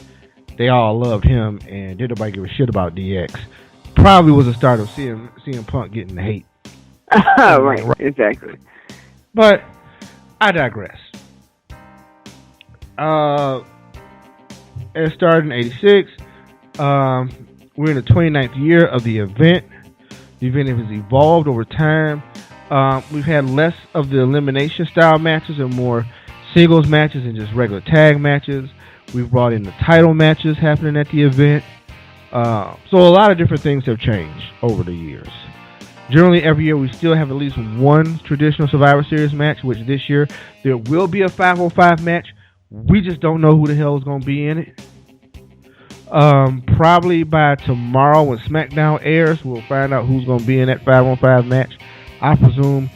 they all loved him and didn't nobody give a shit about DX. Probably was the start of CM Punk getting the hate. Right, exactly. But I digress. It started in '86. We're in the 29th year of the event. The event has evolved over time. We've had less of the elimination style matches and more singles matches and just regular tag matches. We've brought in the title matches happening at the event. So a lot of different things have changed over the years. Generally, every year we still have at least one traditional Survivor Series match, which this year there will be a 5-on-5 match. We just don't know who the hell is going to be in it. Probably by tomorrow when SmackDown airs, we'll find out who's going to be in that 5-on-5 match. I presume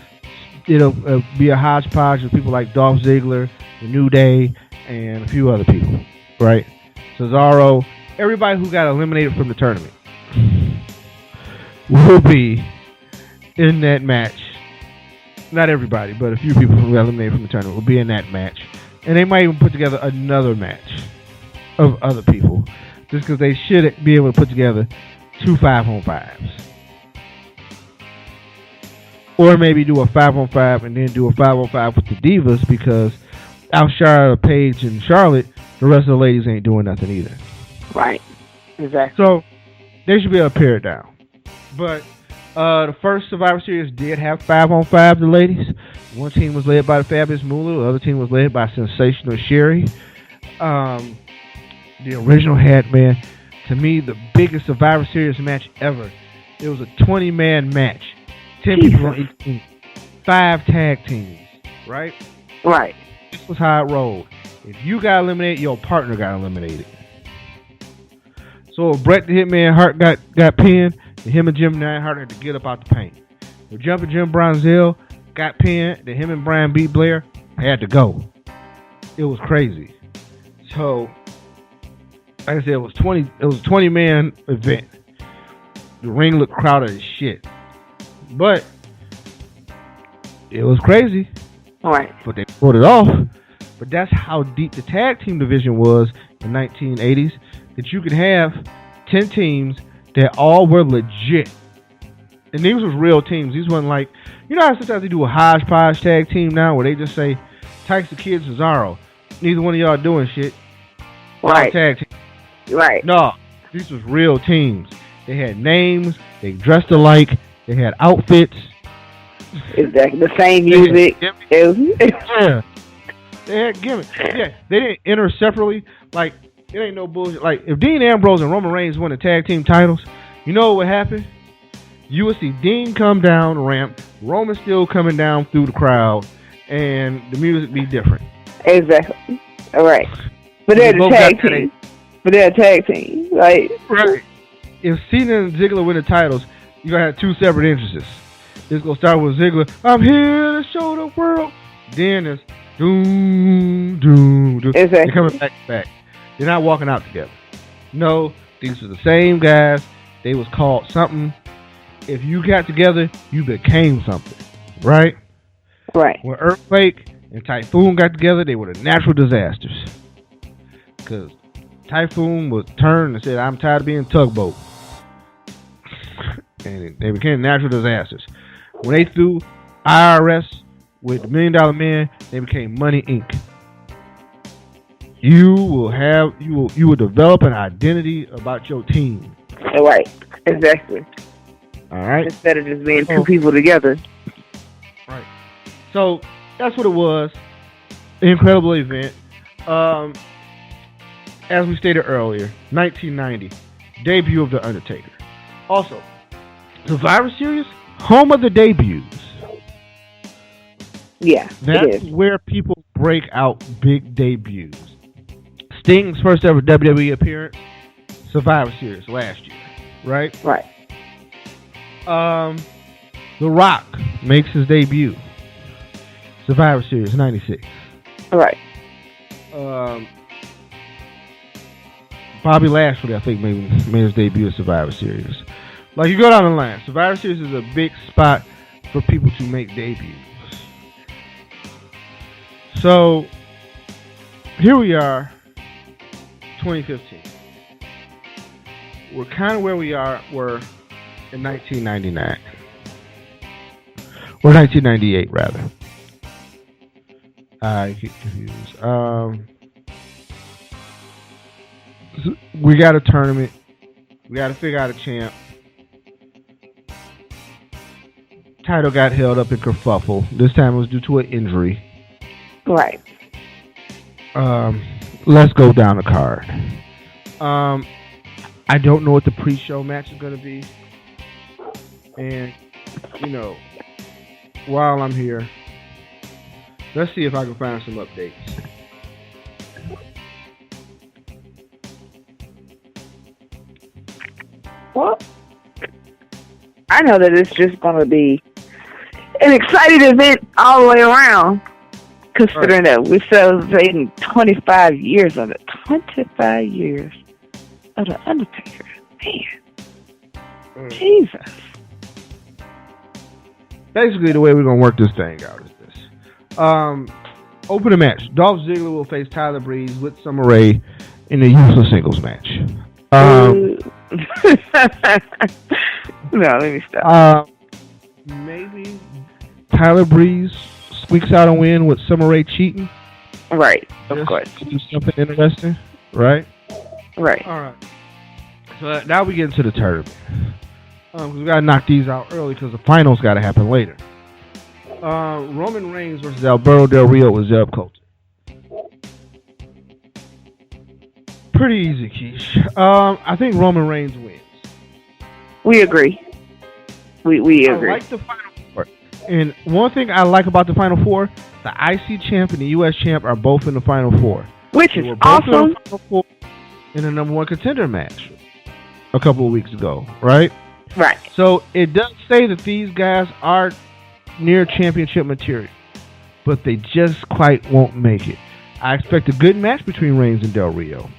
it'll be a hodgepodge of people like Dolph Ziggler, The New Day, and a few other people, right? Cesaro, everybody who got eliminated from the tournament will be in that match. Not everybody, but a few people who got eliminated from the tournament will be in that match. And they might even put together another match of other people. just because they should be able to put together 2 5-on-5s. Or maybe do a 5-on-5 and then do a 5-on-5 with the Divas, because outside of Paige and Charlotte, the rest of the ladies ain't doing nothing either. Right. Exactly. So they should be able to pare it down. But the first Survivor Series did have 5-on-5, the ladies. One team was led by the Fabulous Moolah. The other team was led by Sensational Sherry. The original had, man, to me, the biggest Survivor Series match ever. It was a 20-man match. 10 people on each team. 5 tag teams. Right? Right. This was how it rolled. If you got eliminated, your partner got eliminated. So if Bret the Hitman Hart got pinned, then him and Jim Neidhart had to get up out the paint. If Jumpin' Jim Bronzell got pinned, then him and Brian B. Blair had to go. It was crazy. So, like I said, it was a 20-man event. The ring looked crowded as shit. But it was crazy. All right. But they pulled it off. But that's how deep the tag team division was in the 1980s, that you could have 10 teams that all were legit. And these was real teams. These wasn't like, you know how sometimes they do a hodgepodge tag team now where they just say, Tyson the Kid, Cesaro. Neither one of y'all doing shit. Right. Tag team. Right. No, these was real teams. They had names. They dressed alike. They had outfits. Exactly. The same music. Yeah. They had gimmicks. Yeah. They didn't enter separately. Like, it ain't no bullshit. Like, if Dean Ambrose and Roman Reigns won the tag team titles, you know what would happen? You would see Dean come down the ramp, Roman still coming down through the crowd, and the music be different. Exactly. All right. But they're the tag team. But they're a tag team. Like, right. If Cena and Ziggler win the titles, you're going to have 2 separate entrances. It's going to start with Ziggler, I'm here to show the world. Then it's doom, doom, doom. Exactly. They're coming back to back. They're not walking out together. No, these are the same guys. They was called something. If you got together, you became something. Right? Right. When Earthquake and Typhoon got together, they were the natural disasters. Because Typhoon was turned and said, I'm tired of being tugboat. And they became natural disasters. When they threw IRS with the $1 Million Man, they became Money Inc. You will develop an identity about your team. Right. Exactly. All right. Instead of just being 2 people together. Right. So that's what it was. Incredible event. As we stated earlier, 1990, debut of The Undertaker. Also, Survivor Series, home of the debuts. Yeah, that's where people break out big debuts. Sting's first ever WWE appearance, Survivor Series last year, right? Right. The Rock makes his debut, Survivor Series '96. Right. Bobby Lashley, I think, made his debut at Survivor Series. Like, you go down the line, Survivor Series is a big spot for people to make debuts. So, here we are, 2015. We're kind of where we were in 1999. Or 1998, rather. I get confused. We got a tournament. We got to figure out a champ. Title got held up in kerfuffle. This time it was due to an injury. Right. Let's go down the card. I don't know what the pre-show match is going to be. And, you know, while I'm here, let's see if I can find some updates. Well, I know that it's just going to be an exciting event all the way around, considering that we're celebrating 25 years of it. 25 years of The Undertaker. Man. Jesus. Basically, the way we're going to work this thing out is this. Open the match. Dolph Ziggler will face Tyler Breeze with Summer Rae in a useless singles match. No, let me stop. Maybe Tyler Breeze squeaks out a win with Summer Rae cheating. Right, of Just course. to do something interesting, right? Right. All right. So now we get into the tournament. We got to knock these out early because the finals got to happen later. Roman Reigns versus Alberto Del Rio with Zeb Colton. Pretty easy, Keish. I think Roman Reigns wins. We agree. We agree. I like the Final Four. And one thing I like about the Final Four, the IC champ and the US champ are both in the Final Four. Which is awesome. In the number one contender match a couple of weeks ago, right? Right. So it does say that these guys are near championship material, but they just quite won't make it. I expect a good match between Reigns and Del Rio.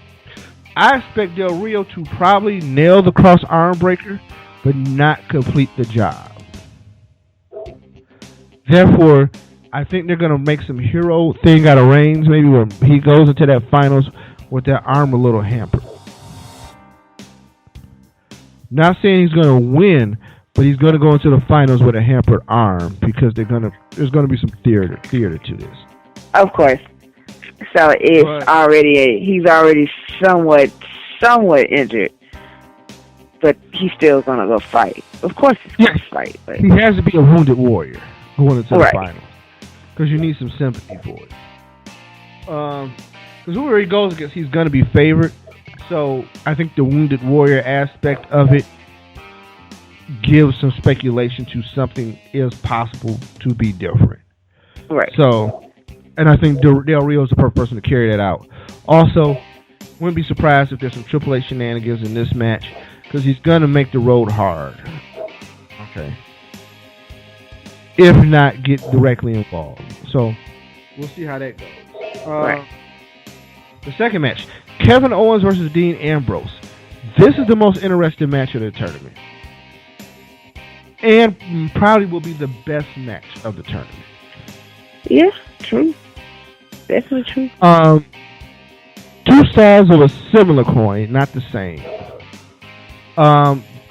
I expect Del Rio to probably nail the cross arm breaker, but not complete the job. Therefore, I think they're going to make some hero thing out of Reigns, maybe where he goes into that finals with that arm a little hampered. Not saying he's going to win, but he's going to go into the finals with a hampered arm because there's going to be some theater to this. Of course. So it's he's already somewhat injured, but he's still going to go fight. Of course he's going to fight. But he has to be a wounded warrior going into the finals because you need some sympathy for it. Because whoever he goes against, he's going to be favored. So I think the wounded warrior aspect of it gives some speculation to something is possible to be different. Right. So, and I think Del Rio is the perfect person to carry that out. Also, wouldn't be surprised if there's some Triple H shenanigans in this match because he's going to make the road hard. Okay. If not, get directly involved. So, we'll see how that goes. Right. The second match, Kevin Owens versus Dean Ambrose. This is the most interesting match of the tournament. And probably will be the best match of the tournament. Yeah, true. Definitely true. Two sides of a similar coin, not the same.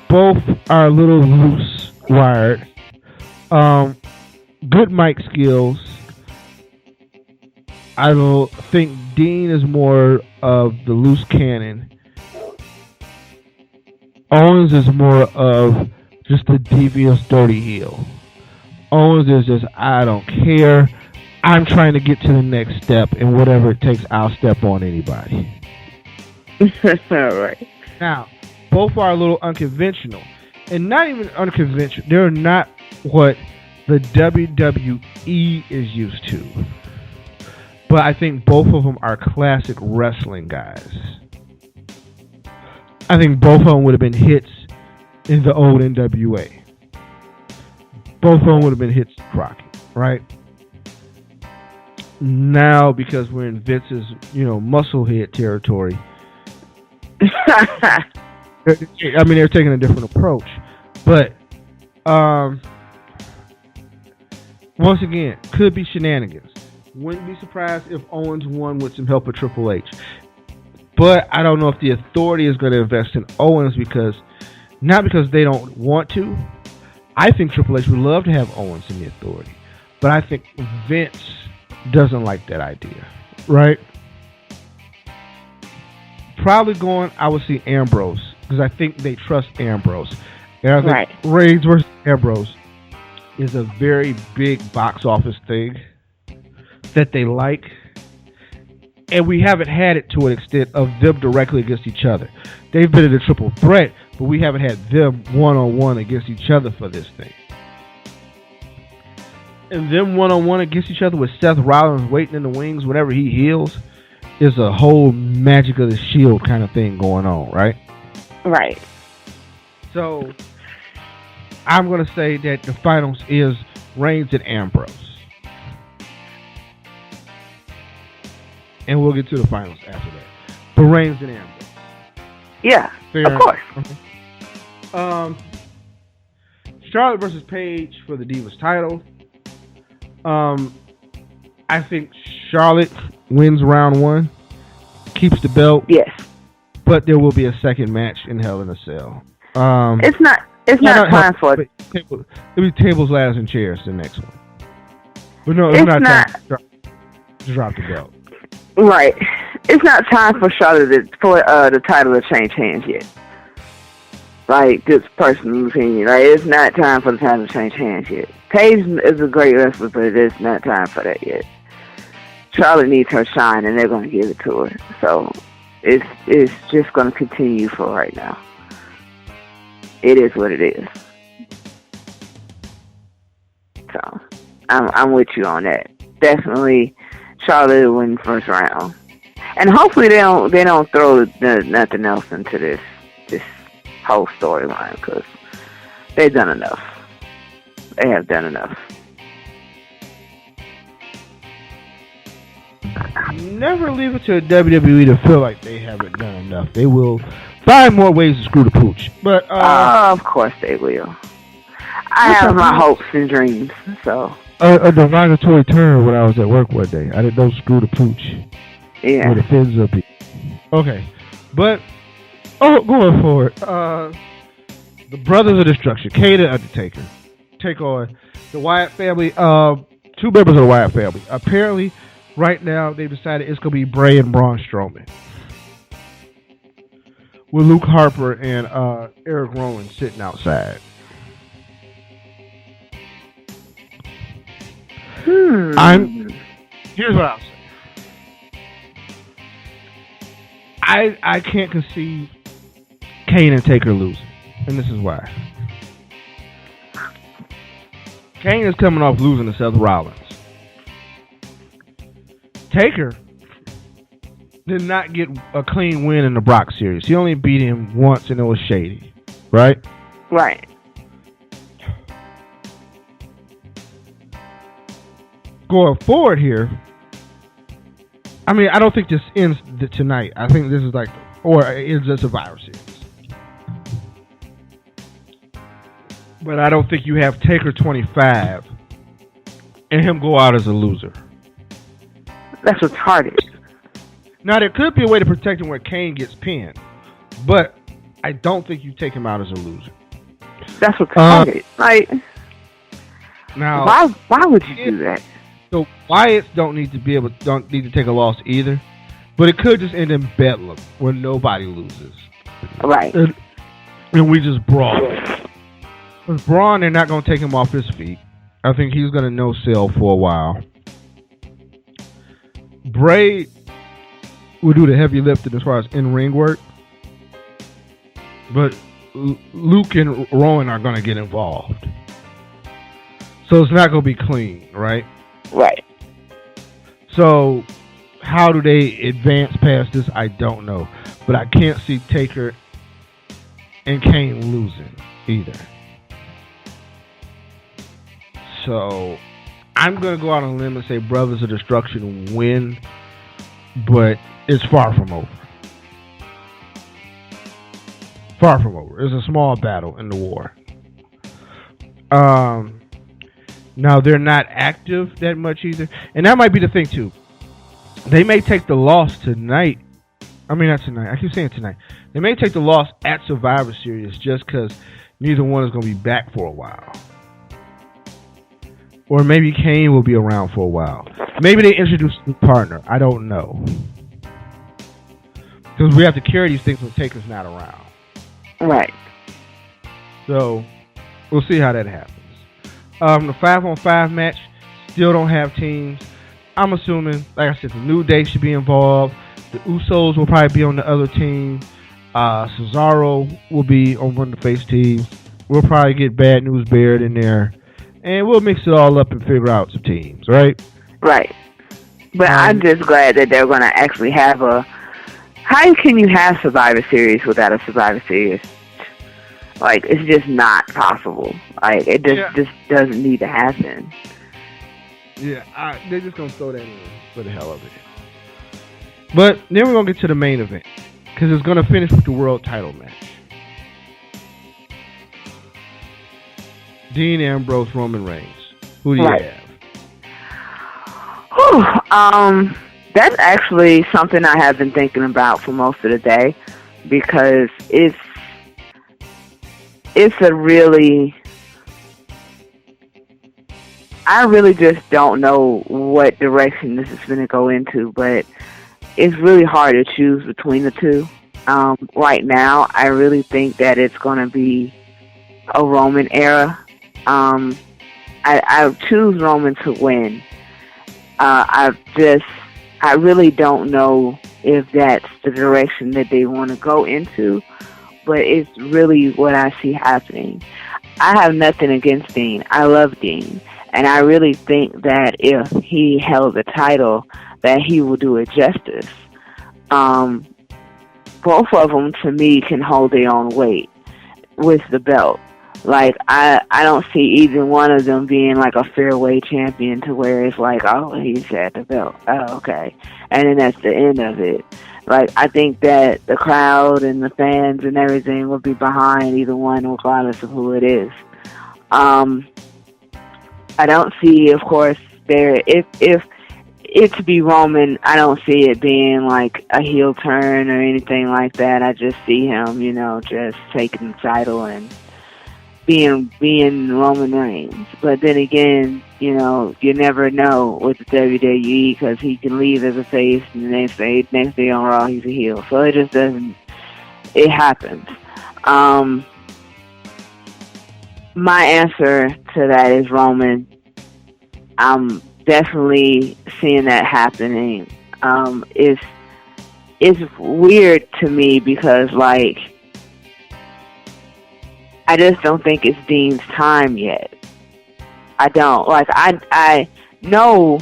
Both are a little loose wired. Good mic skills. I don't think Dean is more of the loose cannon. Owens is more of just a devious, dirty heel. Owens is just, I don't care. I'm trying to get to the next step, and whatever it takes, I'll step on anybody. All right. Now, both are a little unconventional. And not even unconventional. They're not what the WWE is used to. But I think both of them are classic wrestling guys. I think both of them would have been hits in the old NWA. Both of them would have been hits Crockett, right? Now, because we're in Vince's, musclehead territory, they're taking a different approach. But, once again, could be shenanigans. Wouldn't be surprised if Owens won with some help of Triple H. But I don't know if the authority is going to invest in Owens not because they don't want to. I think Triple H would love to have Owens in the authority. But I think Vince doesn't like that idea. Right? Probably I would see Ambrose. Because I think they trust Ambrose. And I think Reigns versus Ambrose is a very big box office thing that they like. And we haven't had it to an extent of them directly against each other. They've been in a triple threat, but we haven't had them one-on-one against each other for this thing. And them one-on-one against each other with Seth Rollins waiting in the wings whenever he heals is a whole Magic of the Shield kind of thing going on, right? Right. So, I'm going to say that the finals is Reigns and Ambrose. And we'll get to the finals after that. But Reigns and Ambrose. Yeah, Fair of course. Okay. Charlotte versus Paige for the Divas title. I think Charlotte wins round one, keeps the belt. Yes. but there will be a second match in Hell in a Cell. It's not time for it. It'll be tables, ladders, and chairs. The next one, but no, it's not time to drop the belt. Right. It's not time for Charlotte for the title to change hands yet. Like, this personal opinion. Like, it's not time for the title to change hands yet. Paige is a great wrestler, but it's not time for that yet. Charlotte needs her shine, and they're going to give it to her. So, it's just going to continue for right now. It is what it is. So, I'm with you on that. Definitely, Charlotte will win first round. And hopefully they don't throw nothing else into this whole storyline, because they've done enough. They have done enough. Never leave it to WWE to feel like they haven't done enough. They will find more ways to screw the pooch. But of course they will. I have my hopes and dreams. So a derogatory term when I was at work one day. I didn't know screw the pooch. Yeah. With the fins up. Okay, but going forward, the Brothers of Destruction, Kane and Undertaker, take on the Wyatt family. Two members of the Wyatt family. Apparently, right now they've decided it's gonna be Bray and Braun Strowman, with Luke Harper and Eric Rowan sitting outside. Here's what I'll say. I can't conceive Kane and Taker losing, and this is why. Kane is coming off losing to Seth Rollins. Taker did not get a clean win in the Brock series. He only beat him once, and it was shady, right? Right. Going forward here, I mean, I don't think this ends tonight. I think this is or ends a Survivor Series. But I don't think you have Taker 25 and him go out as a loser. That's retarded. Now, there could be a way to protect him where Kane gets pinned, but I don't think you take him out as a loser. That's retarded. Now, why would you do that? So Wyatts don't need to take a loss either, but it could just end in bedlam where nobody loses. Right. And we just brawl. With Braun, they're not going to take him off his feet. I think he's going to no-sell for a while. Bray will do the heavy lifting as far as in-ring work, but Luke and Rowan are going to get involved. So it's not going to be clean, right? Right. So how do they advance past this? I don't know. But I can't see Taker and Kane losing either. So I'm going to go out on a limb and say Brothers of Destruction win, but it's far from over. Far from over. It's a small battle in the war. Now, they're not active that much either. And that might be the thing, too. They may take the loss tonight. I mean, not tonight. I keep saying tonight. They may take the loss at Survivor Series just because neither one is going to be back for a while. Or maybe Kane will be around for a while. Maybe they introduce a new partner. I don't know. Because we have to carry these things when Taker's not around. Right. So, we'll see how that happens. The 5-on-5 match, still don't have teams. I'm assuming, like I said, the New Day should be involved. The Usos will probably be on the other team. Cesaro will be on one of the face teams. We'll probably get Bad News Barrett in there. And we'll mix it all up and figure out some teams, right? Right. But I'm just glad that they're going to actually have a... How can you have Survivor Series without a Survivor Series? Like, it's just not possible. Like, it just doesn't need to happen. Yeah, they're just going to throw that in for the hell of it. But then we're going to get to the main event. Because it's going to finish with the world title match. Dean Ambrose, Roman Reigns. Who do you have? That's actually something I have been thinking about for most of the day. because it's a really, I really just don't know what direction this is going to go into, but it's really hard to choose between the two. Right now, I really think that it's going to be a Roman era. I choose Roman to win. I really don't know if that's the direction that they want to go into, but it's really what I see happening. I have nothing against Dean. I love Dean. And I really think that if he held the title, that he will do it justice. Both of them, to me, can hold their own weight with the belt. Like, I don't see either one of them being like a fairway champion to where it's like, oh, he's at the belt. Oh, okay. And then that's the end of it. Like, I think that the crowd and the fans and everything will be behind either one, regardless of who it is. I don't see, of course, if it to be Roman, I don't see it being like a heel turn or anything like that. I just see him, just taking the title and being Roman Reigns. But then again, you never know with the WWE, because he can leave as a face and the next day on Raw he's a heel. So it just doesn't. It happens. My answer to that is Roman. I'm definitely seeing that happening. It's weird to me because, like, I just don't think it's Dean's time yet. I don't. Like, I know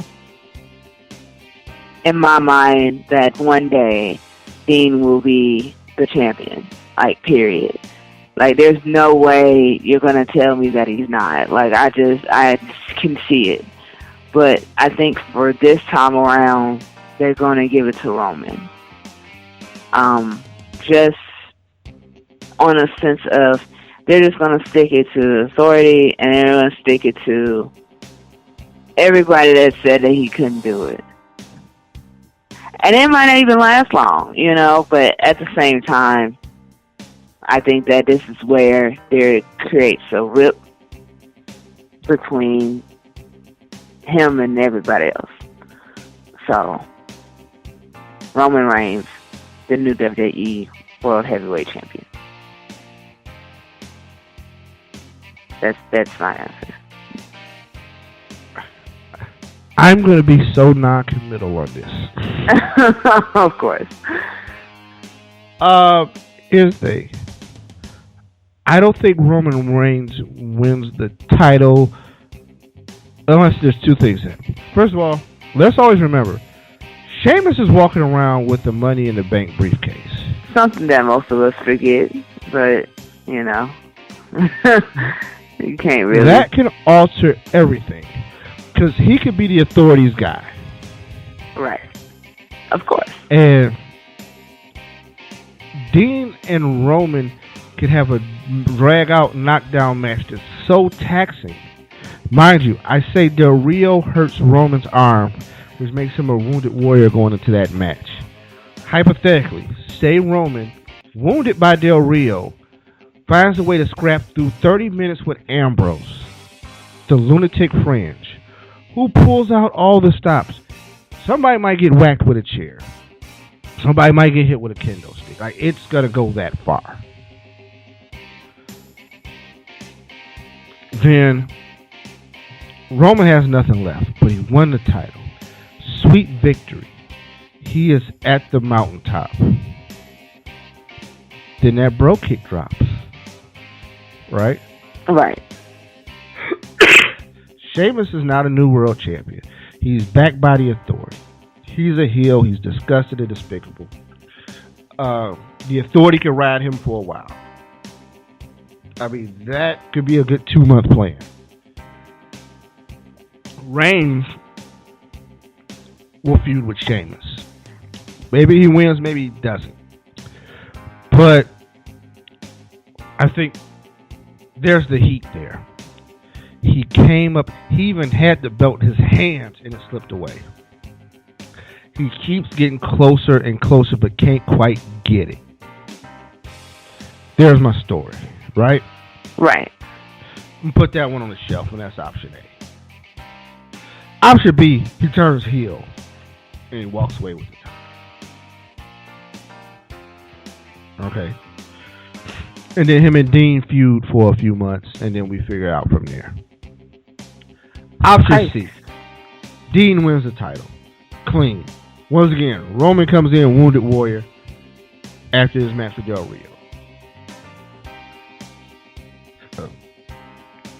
in my mind that one day Dean will be the champion. Like, period. Like, there's no way you're going to tell me that he's not. Like, I can see it. But I think for this time around, they're going to give it to Roman. Just on a sense of, they're just going to stick it to authority, and they're going to stick it to everybody that said that he couldn't do it. And it might not even last long, but at the same time, I think that this is where there creates a rip between him and everybody else. So, Roman Reigns, the new WWE World Heavyweight Champion. That's my answer. I'm going to be so non-committal on this. Of course. Here's the thing. I don't think Roman Reigns wins the title unless there's two things in it. First of all, let's always remember, Sheamus is walking around with the Money in the Bank briefcase. Something that most of us forget, but, you can't really. That can alter everything, because he could be the authorities guy. Right. Of course. And Dean and Roman could have a drag-out knockdown match that's so taxing. Mind you, I say Del Rio hurts Roman's arm, which makes him a wounded warrior going into that match. Hypothetically, say Roman, wounded by Del Rio, finds a way to scrap through 30 minutes with Ambrose, the lunatic fringe, who pulls out all the stops. Somebody might get whacked with a chair. Somebody might get hit with a kendo stick. Like, it's going to go that far. Then Roman has nothing left, but he won the title. Sweet victory. He is at the mountaintop. Then that bro kick drops. Right? Right. Sheamus is not a new world champion. He's backed by the authority. He's a heel. He's disgusted and despicable. The authority can ride him for a while. I mean, that could be a good 2-month plan. Reigns will feud with Sheamus. Maybe he wins, maybe he doesn't. But I think there's the heat there. He came up, he even had the belt in his hands and it slipped away. He keeps getting closer and closer but can't quite get it. there's my story, right? Right. Put that one on the shelf, and that's option A. Option B, he turns heel and he walks away with the title. Okay. And then him and Dean feud for a few months, and then we figure it out from there. Option C, Dean wins the title. Clean. Once again, Roman comes in Wounded Warrior after his match with Del Rio.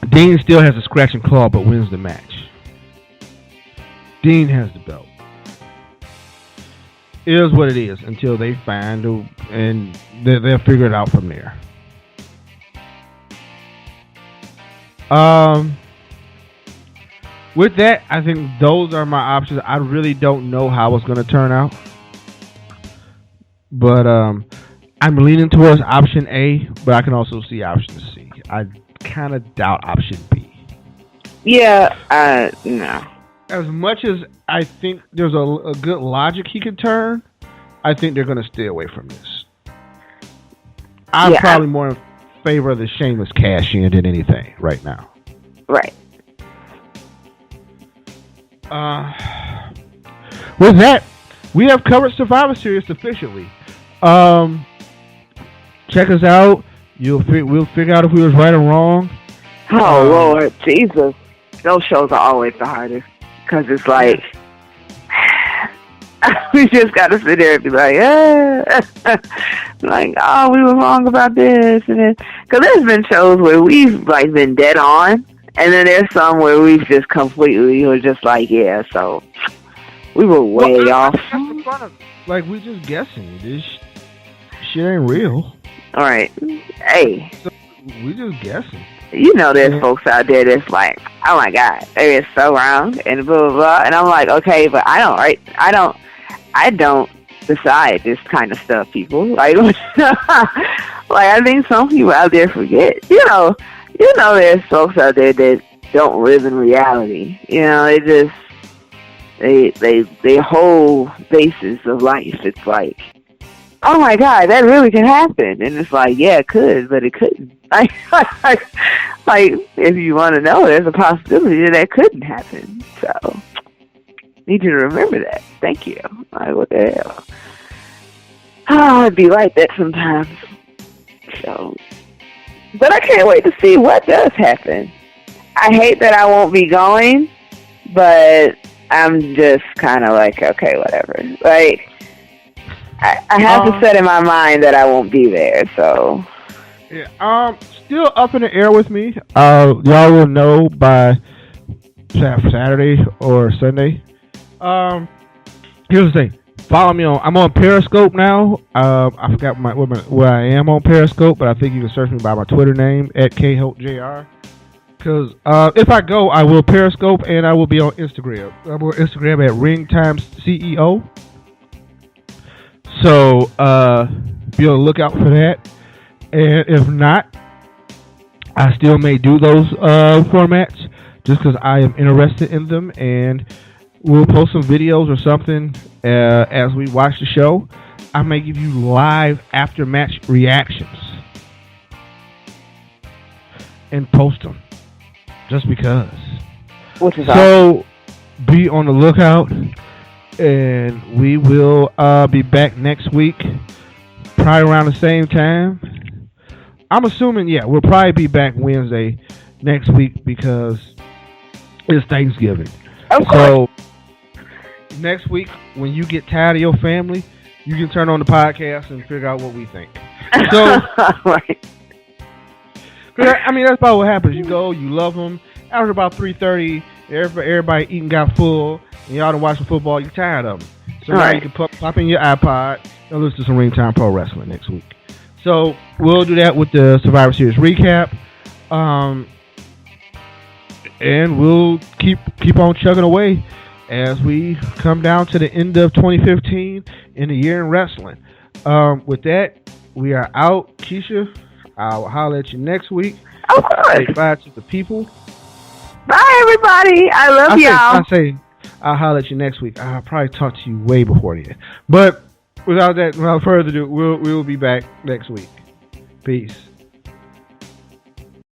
Dean still has a scratch and claw, but wins the match. Dean has the belt. It is what it is until they find and they'll figure it out from there. With that, I think those are my options. I really don't know how it's going to turn out. But I'm leaning towards option A, but I can also see option C. I kind of doubt option B. Yeah, no. As much as I think there's a good logic he could turn, I think they're going to stay away from this. I'm probably more in favor of the shameless cash in than anything right now. Right. With that, we have covered Survivor Series sufficiently. Check us out. We'll figure out if we was right or wrong. Oh, Lord, Jesus. Those shows are always the hardest. Because it's like, we just got to sit there and be like, like, oh, we were wrong about this. And because there's been shows where we've, like, been dead on. And then there's some where we've just completely were just like, yeah, so we were way off. That's the fun of, like, we just guessing. This shit ain't real. All right. Hey. So we just guessing. You know there's folks out there that's like, oh my God, they are so wrong and blah, blah, blah. And I'm like, okay, but I don't decide this kind of stuff, people. Like, like I think some people out there forget. You know there's folks out there that don't live in reality. You know, they just, they whole basis of life, it's like, oh my God, that really can happen. And it's like, yeah, it could, but it couldn't. Like, if you want to know, there's a possibility that couldn't happen. So, need you to remember that. Thank you. Like, what the hell? Oh, I'd be like that sometimes. So, but I can't wait to see what does happen. I hate that I won't be going, but I'm just kind of like, okay, whatever. Like, I have to set in my mind that I won't be there, so. Yeah, still up in the air with me. Y'all will know by Saturday or Sunday. Here's the thing. Follow me I'm on Periscope now. I forgot where I am on Periscope, but I think you can search me by my Twitter name @KHoltJR. Because if I go, I will Periscope and I will be on Instagram. I'm on Instagram at RingTimesCEO. So be on the lookout for that. And if not, I still may do those formats just because I am interested in them, and we'll post some videos or something as we watch the show. I may give you live after match reactions and post them just because. Which is so be on the lookout, and we will be back next week, probably around the same time. I'm assuming, we'll probably be back Wednesday next week because it's Thanksgiving. Of course. So next week, when you get tired of your family, you can turn on the podcast and figure out what we think. So, right. I mean, that's about what happens. You go, you love them. After about 3:30, everybody eating got full, and y'all done watching football, you're tired of them. So now you can pop in your iPod and listen to some Ring Time Pro Wrestling next week. So we'll do that with the Survivor Series recap, and we'll keep on chugging away as we come down to the end of 2015 in the year in wrestling. With that, we are out. Keisha, I'll holler at you next week. Of course. Say bye to the people. Bye, everybody. I love y'all. I'll holler at you next week. I'll probably talk to you way before then. But without further ado, we'll be back next week. Peace.